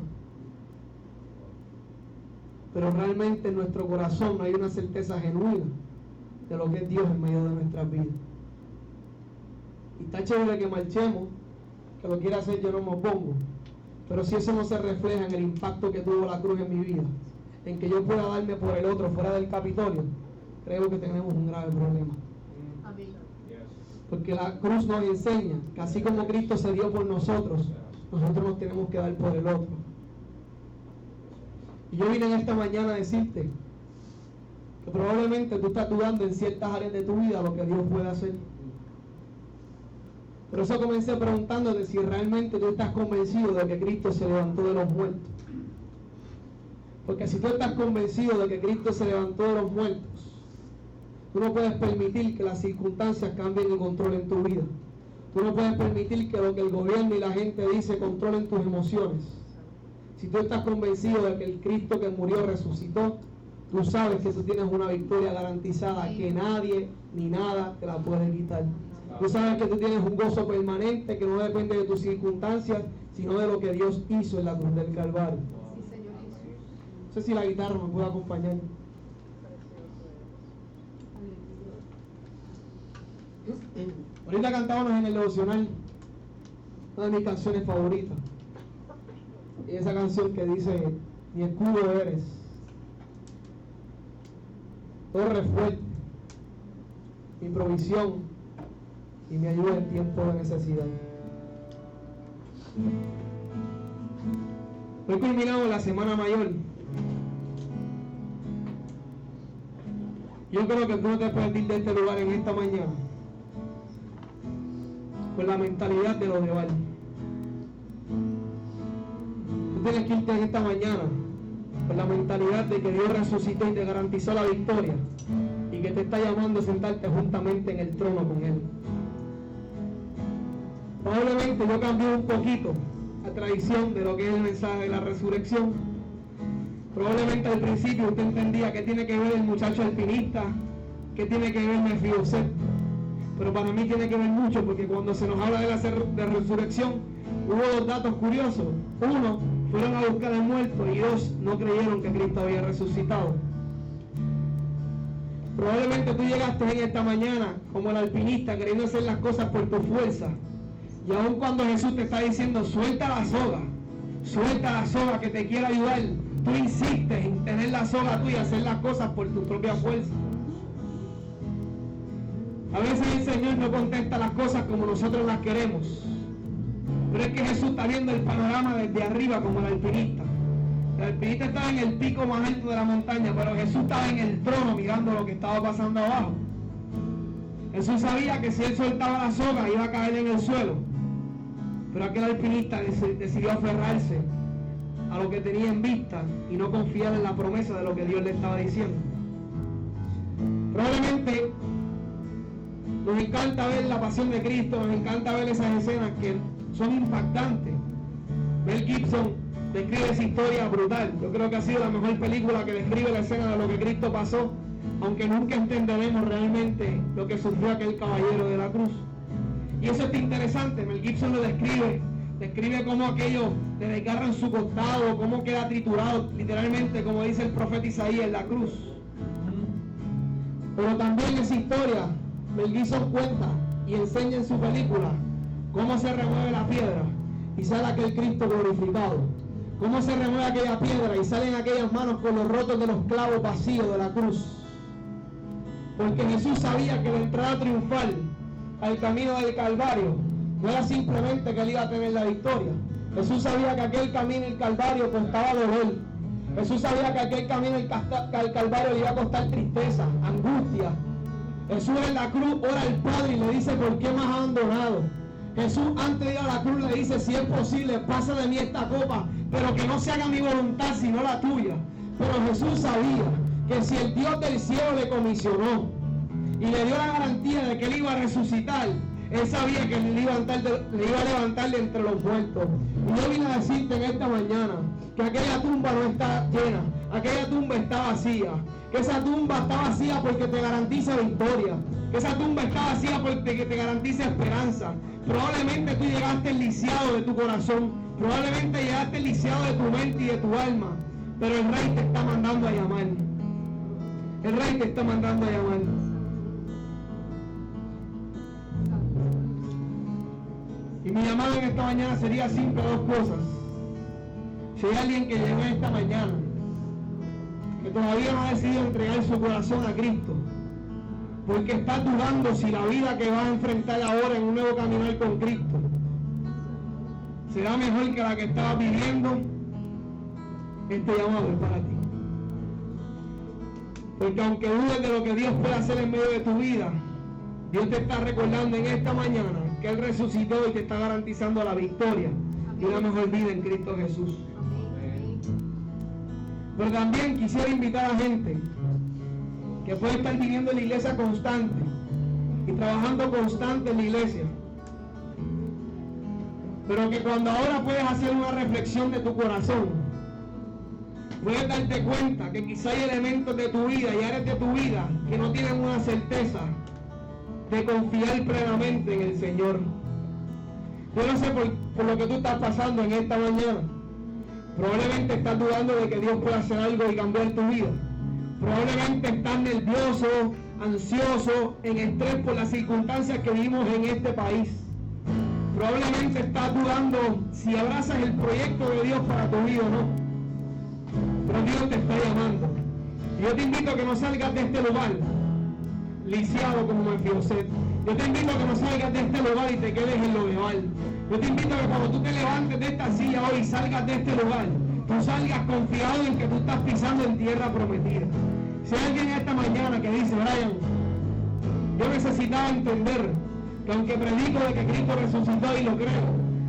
pero realmente en nuestro corazón no hay una certeza genuina de lo que es Dios en medio de nuestras vidas. Y está chévere que marchemos, que lo quiera hacer, yo no me opongo, pero si eso no se refleja en el impacto que tuvo la cruz en mi vida, en que yo pueda darme por el otro fuera del Capitolio, creo que tenemos un grave problema. Amén. Porque la cruz nos enseña que así como Cristo se dio por nosotros, nosotros nos tenemos que dar por el otro. Y yo vine en esta mañana a decirte que probablemente tú estás dudando en ciertas áreas de tu vida lo que Dios puede hacer. Por eso comencé preguntándote si realmente tú estás convencido de que Cristo se levantó de los muertos. Porque si tú estás convencido de que Cristo se levantó de los muertos, Tú no puedes permitir que las circunstancias cambien el control en tu vida. Tú no puedes permitir que lo que el gobierno y la gente dice controlen tus emociones. Si tú estás convencido de que el Cristo que murió resucitó, tú sabes que tú tienes una victoria garantizada, que nadie ni nada te la puede quitar. Tú sabes que tú tienes un gozo permanente que no depende de tus circunstancias, sino de lo que Dios hizo en la cruz del Calvario. Sí, Señor Jesús. No sé si la guitarra me puede acompañar. Ahorita cantábamos en el devocional una de mis canciones favoritas. Y esa canción que dice: mi escudo eres, torre fuerte, mi provisión y mi ayuda en tiempo de necesidad. Hoy culminamos la Semana Mayor. Yo creo que tú no te puedes ir de este lugar en esta mañana con la mentalidad de los de Baal. Tú tienes que irte en esta mañana con la mentalidad de que Dios resucitó y te garantizó la victoria, y que te está llamando a sentarte juntamente en el trono con Él. Probablemente yo cambié un poquito la tradición de lo que es el mensaje de la resurrección. Probablemente al principio usted entendía qué tiene que ver el muchacho alpinista, qué tiene que ver Mefiboset. Pero para mí tiene que ver mucho, porque cuando se nos habla de la resurrección, hubo dos datos curiosos. Uno, fueron a buscar al muerto, y dos, no creyeron que Cristo había resucitado. Probablemente tú llegaste en esta mañana como el alpinista, queriendo hacer las cosas por tu fuerza. Y aun cuando Jesús te está diciendo: suelta la soga que te quiere ayudar, tú insistes en tener la soga tuya y hacer las cosas por tu propia fuerza. A veces el Señor no contesta las cosas como nosotros las queremos, pero es que Jesús está viendo el panorama desde arriba como el alpinista. El alpinista estaba en el pico más alto de la montaña, pero Jesús estaba en el trono mirando lo que estaba pasando abajo. Jesús sabía que si él soltaba la soga iba a caer en el suelo, pero aquel alpinista decidió aferrarse a lo que tenía en vista y no confiar en la promesa de lo que Dios le estaba diciendo. Probablemente nos encanta ver la pasión de Cristo, nos encanta ver esas escenas que son impactantes. Mel Gibson describe esa historia brutal. Yo creo que ha sido la mejor película que describe la escena de lo que Cristo pasó, aunque nunca entenderemos realmente lo que sufrió aquel caballero de la cruz. Y eso está interesante. Mel Gibson lo describe cómo aquello le desgarran su costado, cómo queda triturado, literalmente, como dice el profeta Isaías, en la cruz. Pero también esa historia Mel Gibson cuenta y enseña en su película cómo se remueve la piedra y sale aquel Cristo glorificado. Cómo se remueve aquella piedra y salen aquellas manos con los rotos de los clavos vacíos de la cruz. Porque Jesús sabía que la entrada triunfal al camino del Calvario no era simplemente que él iba a tener la victoria. Jesús sabía que aquel camino al Calvario costaba dolor. Jesús sabía que aquel camino al Calvario le iba a costar tristeza, angustia. Jesús en la cruz ora al Padre y le dice: ¿por qué me has abandonado? Jesús antes de ir a la cruz le dice: si es posible, pasa de mí esta copa, pero que no se haga mi voluntad sino la tuya. Pero Jesús sabía que si el Dios del cielo le comisionó y le dio la garantía de que él iba a resucitar, él sabía que le iba a levantar de entre los muertos. Y yo vine a decirte en esta mañana que aquella tumba no está llena, aquella tumba está vacía. Que esa tumba está vacía porque te garantiza victoria. Que esa tumba está vacía porque te garantiza esperanza. Probablemente tú llegaste lisiado de tu corazón. Probablemente llegaste lisiado de tu mente y de tu alma. Pero el Rey te está mandando a llamar. El Rey te está mandando a llamar. Y mi llamado en esta mañana sería simple: dos cosas. Si hay alguien que llegó esta mañana que todavía no ha decidido entregar su corazón a Cristo, porque está dudando si la vida que va a enfrentar ahora en un nuevo caminar con Cristo será mejor que la que estabas viviendo, este llamado es para ti. Porque aunque dudes de lo que Dios puede hacer en medio de tu vida, Dios te está recordando en esta mañana que Él resucitó y te está garantizando la victoria y una mejor vida en Cristo Jesús. Pero también quisiera invitar a gente que puede estar viniendo en la iglesia constante y trabajando constante en la iglesia, pero que cuando ahora puedes hacer una reflexión de tu corazón, puedes darte cuenta que quizá hay elementos de tu vida y áreas de tu vida que no tienen una certeza de confiar plenamente en el Señor. Yo no sé por lo que tú estás pasando en esta mañana. Probablemente estás dudando de que Dios pueda hacer algo y cambiar tu vida. Probablemente estás nervioso, ansioso, en estrés por las circunstancias que vivimos en este país. Probablemente estás dudando si abrazas el proyecto de Dios para tu vida o no. Pero Dios te está llamando. Y yo te invito a que no salgas de este lugar lisiado como Mefiboset. Yo te invito a que no salgas de este lugar y te quedes en lo legal. Yo te invito a que cuando tú te levantes de esta silla hoy y salgas de este lugar, tú salgas confiado en que tú estás pisando en tierra prometida. Si hay alguien esta mañana que dice, Brian, yo necesitaba entender que aunque predico de que Cristo resucitó y lo creo,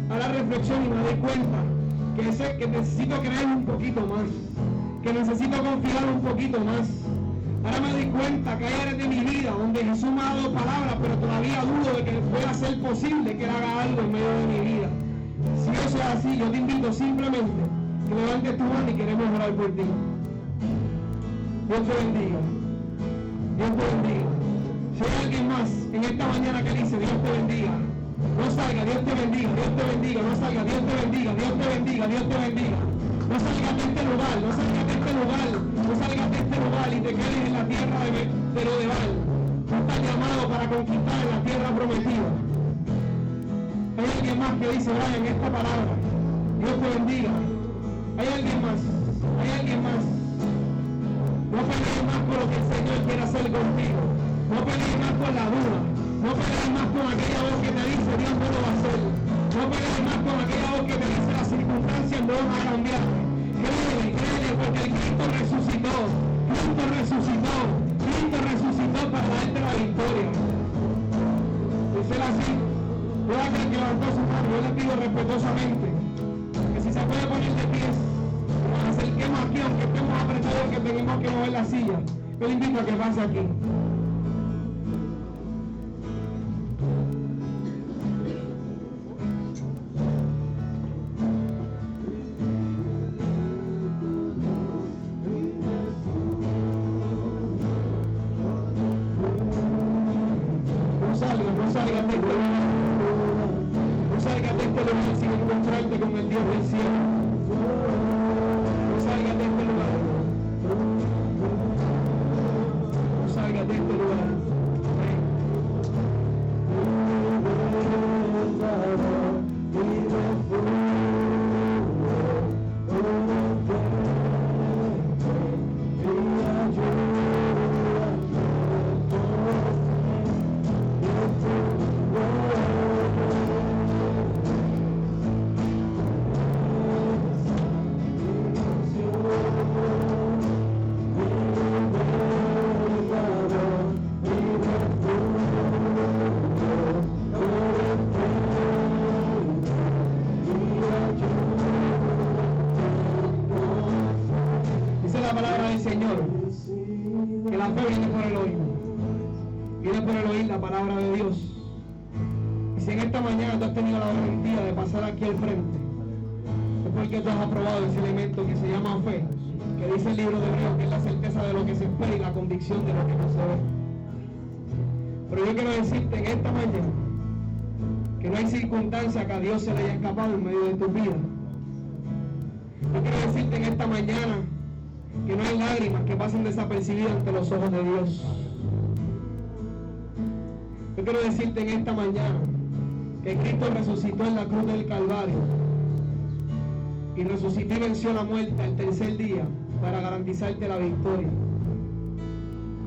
a la reflexión y me doy cuenta que necesito creer un poquito más, que necesito confiar un poquito más. Ahora me doy cuenta que hay áreas de mi vida donde Jesús me ha dado palabras, pero todavía dudo de que pueda ser posible que Él haga algo en medio de mi vida. Si eso es así, yo te invito simplemente que levantes tu mano y queremos orar por ti. Dios te bendiga. Dios te bendiga. Si hay alguien más en esta mañana que dice, Dios te bendiga, no salga, Dios te bendiga, Dios te bendiga, no salga, Dios te bendiga, Dios te bendiga, Dios te bendiga. No salgas de este lugar, no salgas de este lugar, no salgas de este lugar y te quedes en la tierra de lo de Baal. Tú estás llamado para conquistar la tierra prometida. Hay alguien más que dice, Brian, esta palabra, Dios te bendiga. Hay alguien más, hay alguien más. No pelees más por lo que el Señor quiere hacer contigo. No pelees más por la duda. No pelees más con aquella voz que te dice Dios no lo va a hacer. No pelees más con aquella voz que te dice las circunstancias no van a cambiar. Créele, porque el Cristo resucitó. Cristo resucitó. Cristo resucitó para darte la victoria. Dice así. Voy a creer que levantó su mano. Yo le pido respetuosamente que si se puede poner de pies, nos acerquemos aquí, aunque estemos apretados, que tenemos que mover la silla. Yo le invito a que pase aquí. Sin encontrarte con el Dios del cielo. No salgas de este lugar. No salgas de este lugar. La palabra de Dios. Y si en esta mañana tú has tenido la valentía de pasar aquí al frente, es porque tú has aprobado ese elemento que se llama fe, que dice el libro de Hebreos que es la certeza de lo que se espera y la convicción de lo que no se ve. Pero yo quiero decirte en esta mañana que no hay circunstancia que a Dios se le haya escapado en medio de tu vida. Yo quiero decirte en esta mañana que no hay lágrimas que pasen desapercibidas ante los ojos de Dios. Yo quiero decirte en esta mañana que Cristo resucitó en la cruz del Calvario y resucitó y venció la muerte al tercer día para garantizarte la victoria.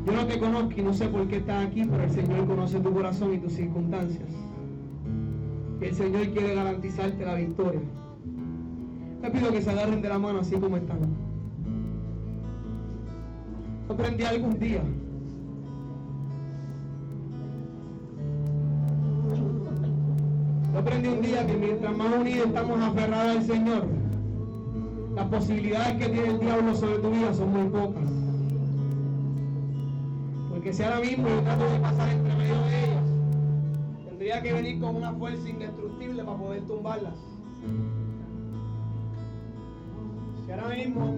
Yo no te conozco y no sé por qué estás aquí, pero el Señor conoce tu corazón y tus circunstancias. Y el Señor quiere garantizarte la victoria. Te pido que se agarren de la mano así como están. Yo aprendí algún día. Yo aprendí un día que mientras más unidos estamos aferrados al Señor, las posibilidades que tiene el diablo sobre tu vida son muy pocas. Porque si ahora mismo yo trato de pasar entre medio de ellas, tendría que venir con una fuerza indestructible para poder tumbarlas. Si ahora mismo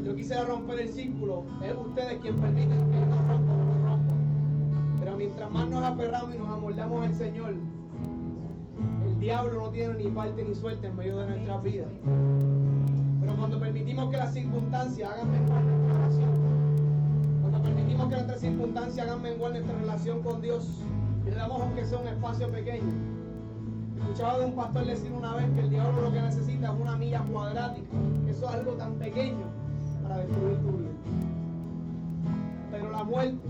yo quisiera romper el círculo, es ustedes quien permiten que yo no rompa. Pero mientras más nos aferramos y nos amoldamos al Señor, el diablo no tiene ni parte ni suerte en medio de nuestras vidas. Pero cuando permitimos que las circunstancias hagan menguar nuestra relación, cuando permitimos que nuestras circunstancias hagan menguar nuestra relación con Dios, y le damos aunque sea un espacio pequeño. Escuchaba de un pastor decir una vez que el diablo lo que necesita es una milla cuadrática, que eso es algo tan pequeño para destruir tu vida. Pero la muerte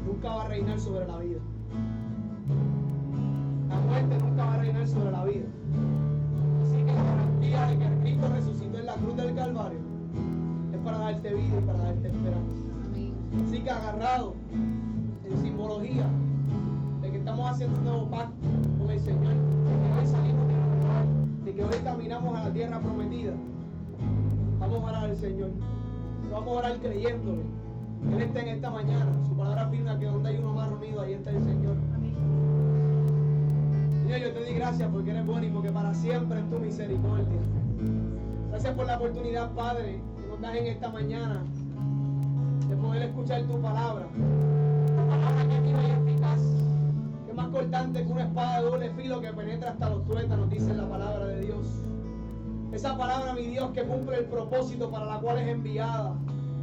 nunca va a reinar sobre la vida. La muerte nunca va a reinar sobre la vida. Así que la garantía de que Cristo resucitó en la cruz del Calvario es para darte vida y para darte esperanza. Así que agarrado en simbología de que estamos haciendo un nuevo pacto con el Señor, de que hoy salimos de que hoy caminamos a la tierra prometida, vamos a orar al Señor. Vamos a orar creyéndole. Él está en esta mañana. Su palabra afirma que donde hay uno más reunido, ahí está el Señor. Señor, yo te doy gracias porque eres bueno y porque para siempre es tu misericordia. Gracias por la oportunidad, Padre, que nos das en esta mañana de poder escuchar tu palabra. Tu palabra que es viva y eficaz, que es más cortante que una espada de doble filo que penetra hasta los tuétanos, dice la palabra de Dios. Esa palabra, mi Dios, que cumple el propósito para la cual es enviada.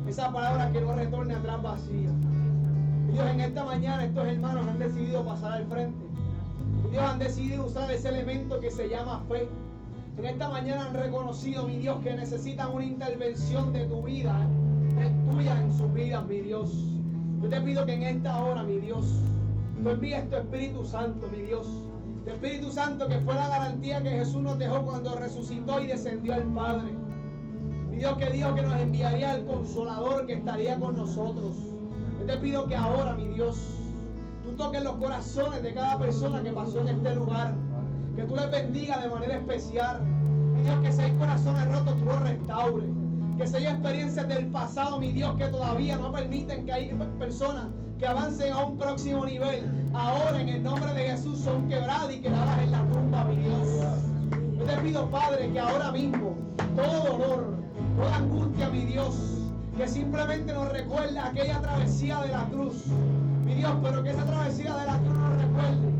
Esa palabra que no retorne atrás vacía. Dios, en esta mañana estos hermanos han decidido pasar al frente. Dios, han decidido usar ese elemento que se llama fe. En esta mañana han reconocido, mi Dios, que necesitan una intervención de tu vida, tuya en sus vidas, mi Dios. Yo te pido que en esta hora, mi Dios, tú envíes tu Espíritu Santo, mi Dios. Tu Espíritu Santo que fue la garantía que Jesús nos dejó cuando resucitó y descendió al Padre. Mi Dios, que dijo que nos enviaría el Consolador que estaría con nosotros. Yo te pido que ahora, mi Dios, tú toques los corazones de cada persona que pasó en este lugar. Que tú les bendiga de manera especial. Mi Dios, que si hay corazones rotos, tú los restaures. Que si hay experiencias del pasado, mi Dios, que todavía no permiten que hay personas que avancen a un próximo nivel, ahora en el nombre de Jesús son quebradas y quedadas en la tumba, mi Dios. Yo te pido, Padre, que ahora mismo todo dolor, toda angustia, mi Dios, que simplemente nos recuerde aquella travesía de la cruz, mi Dios, pero que esa travesía de la cruz nos recuerde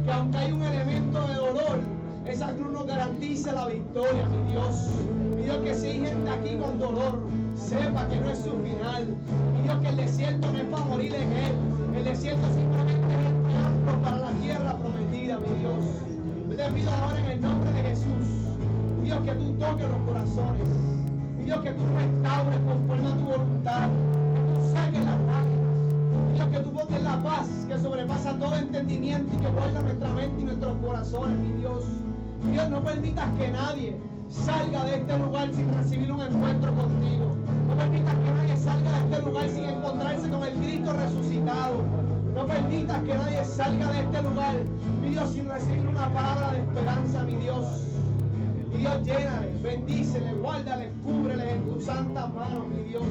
que aunque hay un elemento de dolor, esa cruz nos garantiza la victoria, mi Dios. Mi Dios, que si hay gente aquí con dolor, sepa que no es su final. Mi Dios, que el desierto no es para morir en él. El desierto simplemente es el preámbulo para la tierra prometida, mi Dios. Yo te pido ahora en el nombre de Jesús, mi Dios, que tú toques los corazones. Mi Dios, que tú restaures conforme a tu voluntad. Que tú saques las lágrimas. Mi Dios, que tú pongas la paz que sobrepasa todo entendimiento y que guarda nuestra mente y nuestros corazones, mi Dios. Mi Dios, no permitas que nadie salga de este lugar sin recibir un encuentro contigo. No permitas que nadie salga de este lugar sin encontrarse con el Cristo resucitado. No permitas que nadie salga de este lugar, mi Dios, sin recibir una palabra de esperanza, mi Dios. Mi Dios, llénales, bendíceles, guárdales, cúbreles en tus santas manos, mi Dios.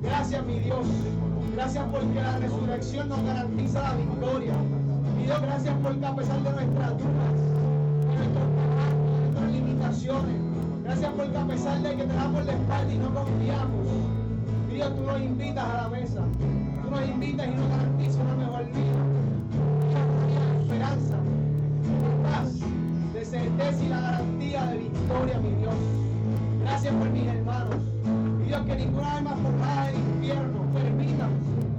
Gracias, mi Dios. Gracias porque la resurrección nos garantiza la victoria. Mi Dios, gracias porque a pesar de nuestras dudas, de nuestros pecados, de nuestras limitaciones, gracias porque a pesar de que te damos la espalda y no confiamos, mi Dios, tú nos invitas a la mesa. Tú nos invitas y nos garantizas una mejor vida. La esperanza, de paz, de certeza y la garantía de victoria, mi Dios. Gracias por mis hermanos. Mi Dios, que ninguna alma forjada del infierno permita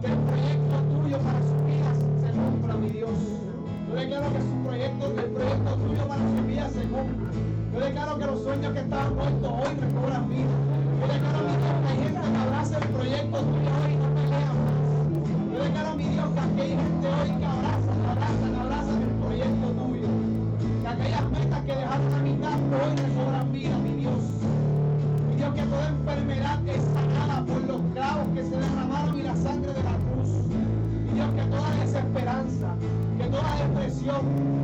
que el proyecto tuyo para sus vidas se cumpla, mi Dios. Yo declaro que el proyecto tuyo para sus vidas se cumpla. Yo declaro que los sueños que estaban muertos hoy recobran vida. Yo declaro, mi Dios, que hay gente que abraza el proyecto tuyo hoy y no pelea más. Yo declaro, mi Dios, que aquí hay gente hoy que abrazan el proyecto tuyo. Que aquellas metas que dejaron a mitad hoy recobran vida, mi Dios. Mi Dios, que toda enfermedad es sanada por los clavos que se derramaron y la sangre de la cruz. Mi Dios, que toda desesperanza, que toda depresión,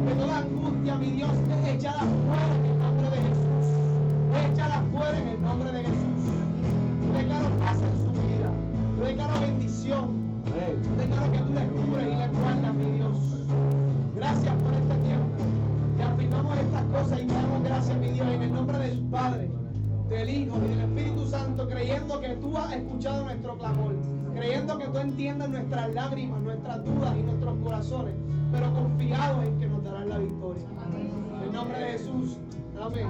que toda angustia, mi Dios, es echada fuera en el nombre de Jesús. Es echada fuera en el nombre de Jesús. Yo declaro paz en su vida. Yo declaro bendición. entiendes nuestras lágrimas, nuestras dudas y nuestros corazones, pero confiados en que nos darán la victoria. En el nombre de Jesús. Amén.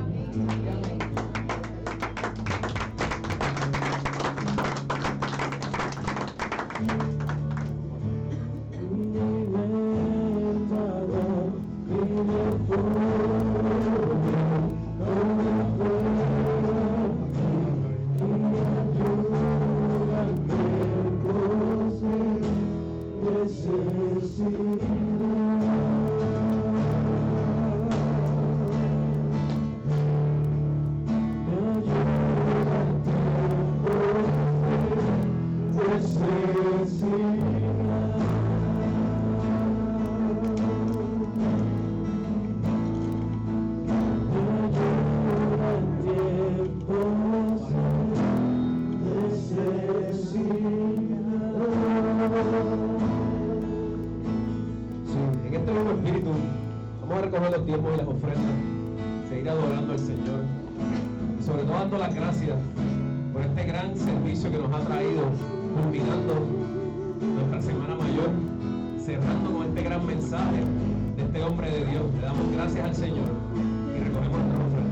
Los diezmos y las ofrendas, seguir adorando al Señor y sobre todo dando las gracias por este gran servicio que nos ha traído, culminando nuestra Semana Mayor, cerrando con este gran mensaje de este hombre de Dios. Le damos gracias al Señor y recogemos nuestras ofrendas.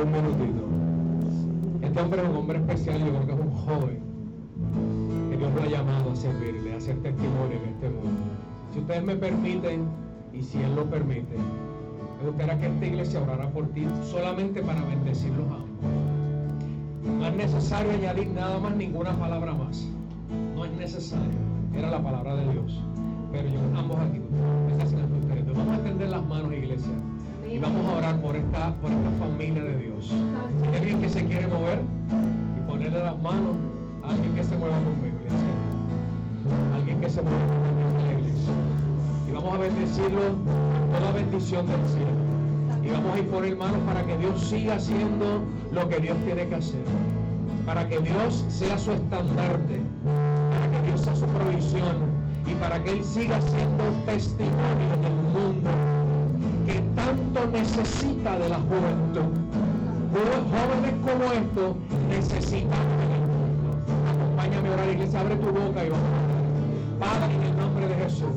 Un minutito. Este hombre es un hombre especial, yo creo que es un joven que Dios lo ha llamado a servirle, a hacer testimonio en este mundo. Si ustedes me permiten y si Él lo permite, me gustaría que esta iglesia orara por ti solamente para bendecirlos a ambos. No es necesario añadir nada más, ninguna palabra más. No es necesario. Era la palabra de Dios. Pero yo, ambos aquí, vamos a extender las manos, iglesia. Y vamos a orar por esta familia de Dios. Hay alguien que se quiere mover y ponerle las manos a alguien que se mueva conmigo, iglesia. Alguien que se mueva conmigo en la iglesia. Y vamos a bendecirlo con toda bendición del cielo. Y vamos a imponer manos para que Dios siga haciendo lo que Dios tiene que hacer. Para que Dios sea su estandarte. Para que Dios sea su provisión. Y para que Él siga siendo testimonio en el mundo que tanto necesita de la juventud. Jóvenes como estos necesitan en el mundo. Acompáñame a orar, iglesia, abre tu boca y vamos a orar. Padre, en el nombre de Jesús,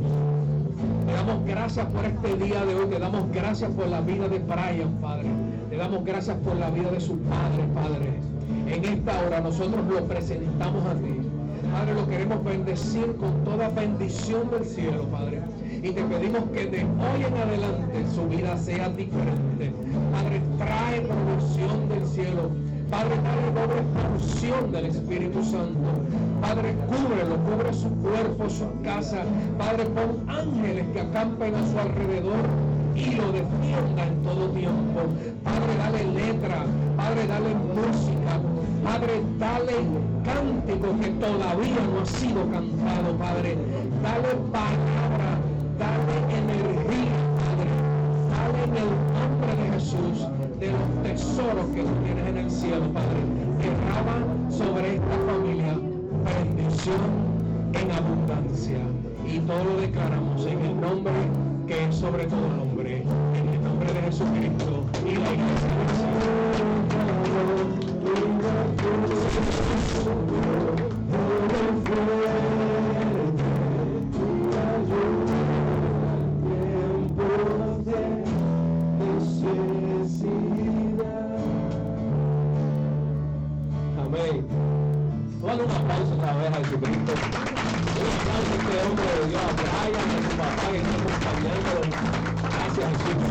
te damos gracias por este día de hoy, te damos gracias por la vida de Brian, Padre. Te damos gracias por la vida de su padre, Padre. En esta hora nosotros lo presentamos a ti. Padre, lo queremos bendecir con toda bendición del cielo, Padre. Y te pedimos que de hoy en adelante su vida sea diferente. Padre, trae provisión del cielo. Padre, trae doble porción del Espíritu Santo. Padre, cúbrelo, cubre su cuerpo, su casa. Padre, pon ángeles que acampen a su alrededor y lo defienda en todo tiempo. Padre, dale letra. Padre, dale música. Padre, dale cántico que todavía no ha sido cantado. Padre, dale palabra, dale energía, Padre. Dale en el nombre de Jesús de los tesoros que tú tienes en el cielo, Padre. Derrama sobre esta familia bendición en abundancia. Y todo lo declaramos en el nombre que es sobre todo nombre, en el nombre de Jesucristo. Y la iglesia amén. Dale un aplauso otra vez a Jesucristo. Un aplauso a este hombre de Dios, a Brian, a su papá que está acompañándolo. Gracias, Jesús.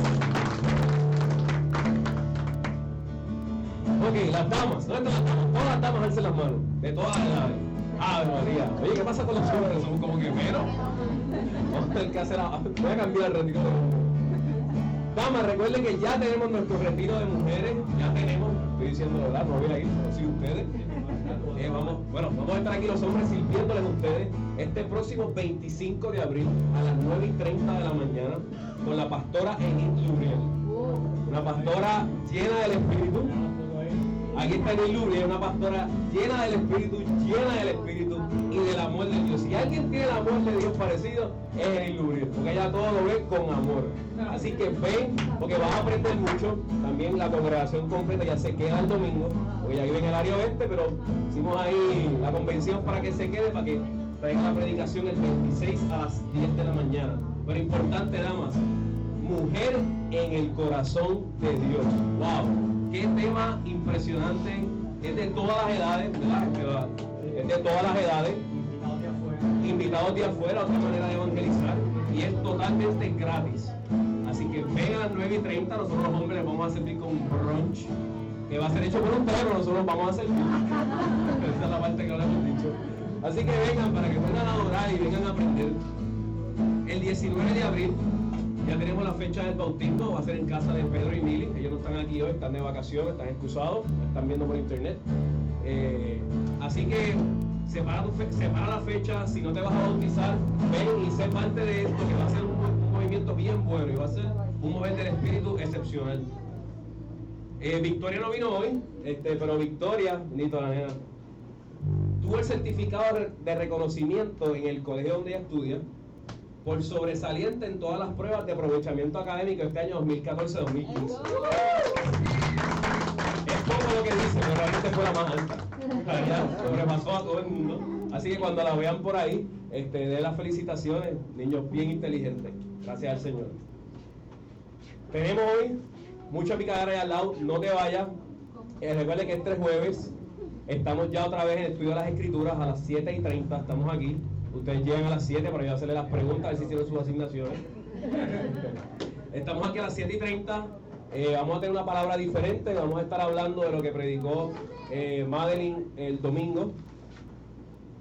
Ok, las damas. ¿Dónde están las damas? Todas las damas alcen las manos. De todas las edades. Ave María. Oye, ¿qué pasa con los hombres? Somos como que menos. Vamos a tener que hacer. Voy a cambiar el retiro de mujeres. Damas, recuerden que ya tenemos nuestro retiro de mujeres. Ya tenemos. Estoy diciendo la verdad, no voy a ir, pero sí ustedes. Vamos a estar aquí los hombres sirviéndoles a ustedes este próximo 25 de abril a las 9:30 de la mañana con la pastora Enid Luriel. Una pastora llena del Espíritu. Aquí está Enid Luriel, una pastora llena del Espíritu y del amor de Dios. Si alguien tiene el amor de Dios parecido, es Enid Luriel, porque ella todo lo ve con amor. Así que ven, porque vas a aprender mucho. También la congregación completa ya se queda el domingo, porque ya vive en el área oeste, pero hicimos ahí la convención para que se quede, para que traiga la predicación el 26 a las 10 de la mañana. Pero importante, damas, mujer en el corazón de Dios. ¡Wow! ¡Qué tema impresionante! Es de todas las edades, ¿verdad? Es de todas las edades. Invitados de afuera, otra manera de evangelizar. Y es totalmente gratis. Así que ven a las 9:30, nosotros los hombres les vamos a servir con un brunch que va a ser hecho por un pero nosotros vamos a servir. Esa es la parte que no les hemos dicho. Así que vengan para que vengan a adorar y vengan a aprender. El 19 de abril ya tenemos la fecha del bautismo, va a ser en casa de Pedro y Mili. Ellos no están aquí hoy, están de vacaciones, están excusados, están viendo por internet. Así que separa la fecha. Si no te vas a bautizar, ven y sé parte de esto, que va a ser un movimiento bien bueno y va a ser un mover del espíritu excepcional. Victoria no vino hoy, pero Victoria, bonito la nena, tuvo el certificado de reconocimiento en el colegio donde ella estudia por sobresaliente en todas las pruebas de aprovechamiento académico este año 2014-2015. Es poco lo que dice, pero realmente fue la más alta. Ya sobrepasó a todo el mundo. Así que cuando la vean por ahí, den las felicitaciones, niños bien inteligentes. Gracias al Señor. Tenemos hoy mucha picadera ahí al lado, no te vayas. Recuerde que este jueves estamos ya otra vez en el estudio de las Escrituras a las 7:30, estamos aquí. Ustedes llegan a las 7 para yo hacerle las preguntas, a ver si hicieron sus asignaciones. Estamos aquí a las 7:30. Vamos a tener una palabra diferente. Vamos a estar hablando de lo que predicó Madeline el domingo.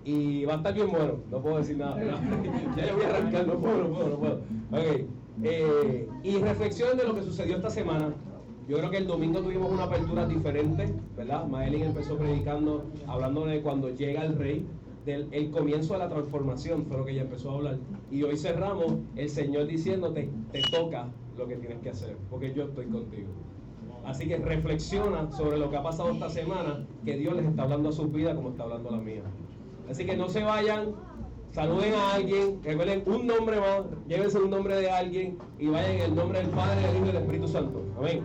Y va a estar bien bueno. No puedo decir nada. Ya yo voy a arrancar. No puedo. Okay. Y reflexionen de lo que sucedió esta semana. Yo creo que el domingo tuvimos una apertura diferente, ¿verdad? Madeline empezó predicando, hablando de cuando llega el rey. El comienzo de la transformación fue lo que ella empezó a hablar. Y hoy cerramos el Señor diciéndote, te toca lo que tienes que hacer, porque yo estoy contigo. Así que reflexiona sobre lo que ha pasado esta semana, que Dios les está hablando a sus vidas como está hablando a la mía. Así que no se vayan, saluden a alguien, recuerden un nombre más, llévense un nombre de alguien y vayan en el nombre del Padre, del Hijo y del Espíritu Santo. Amén.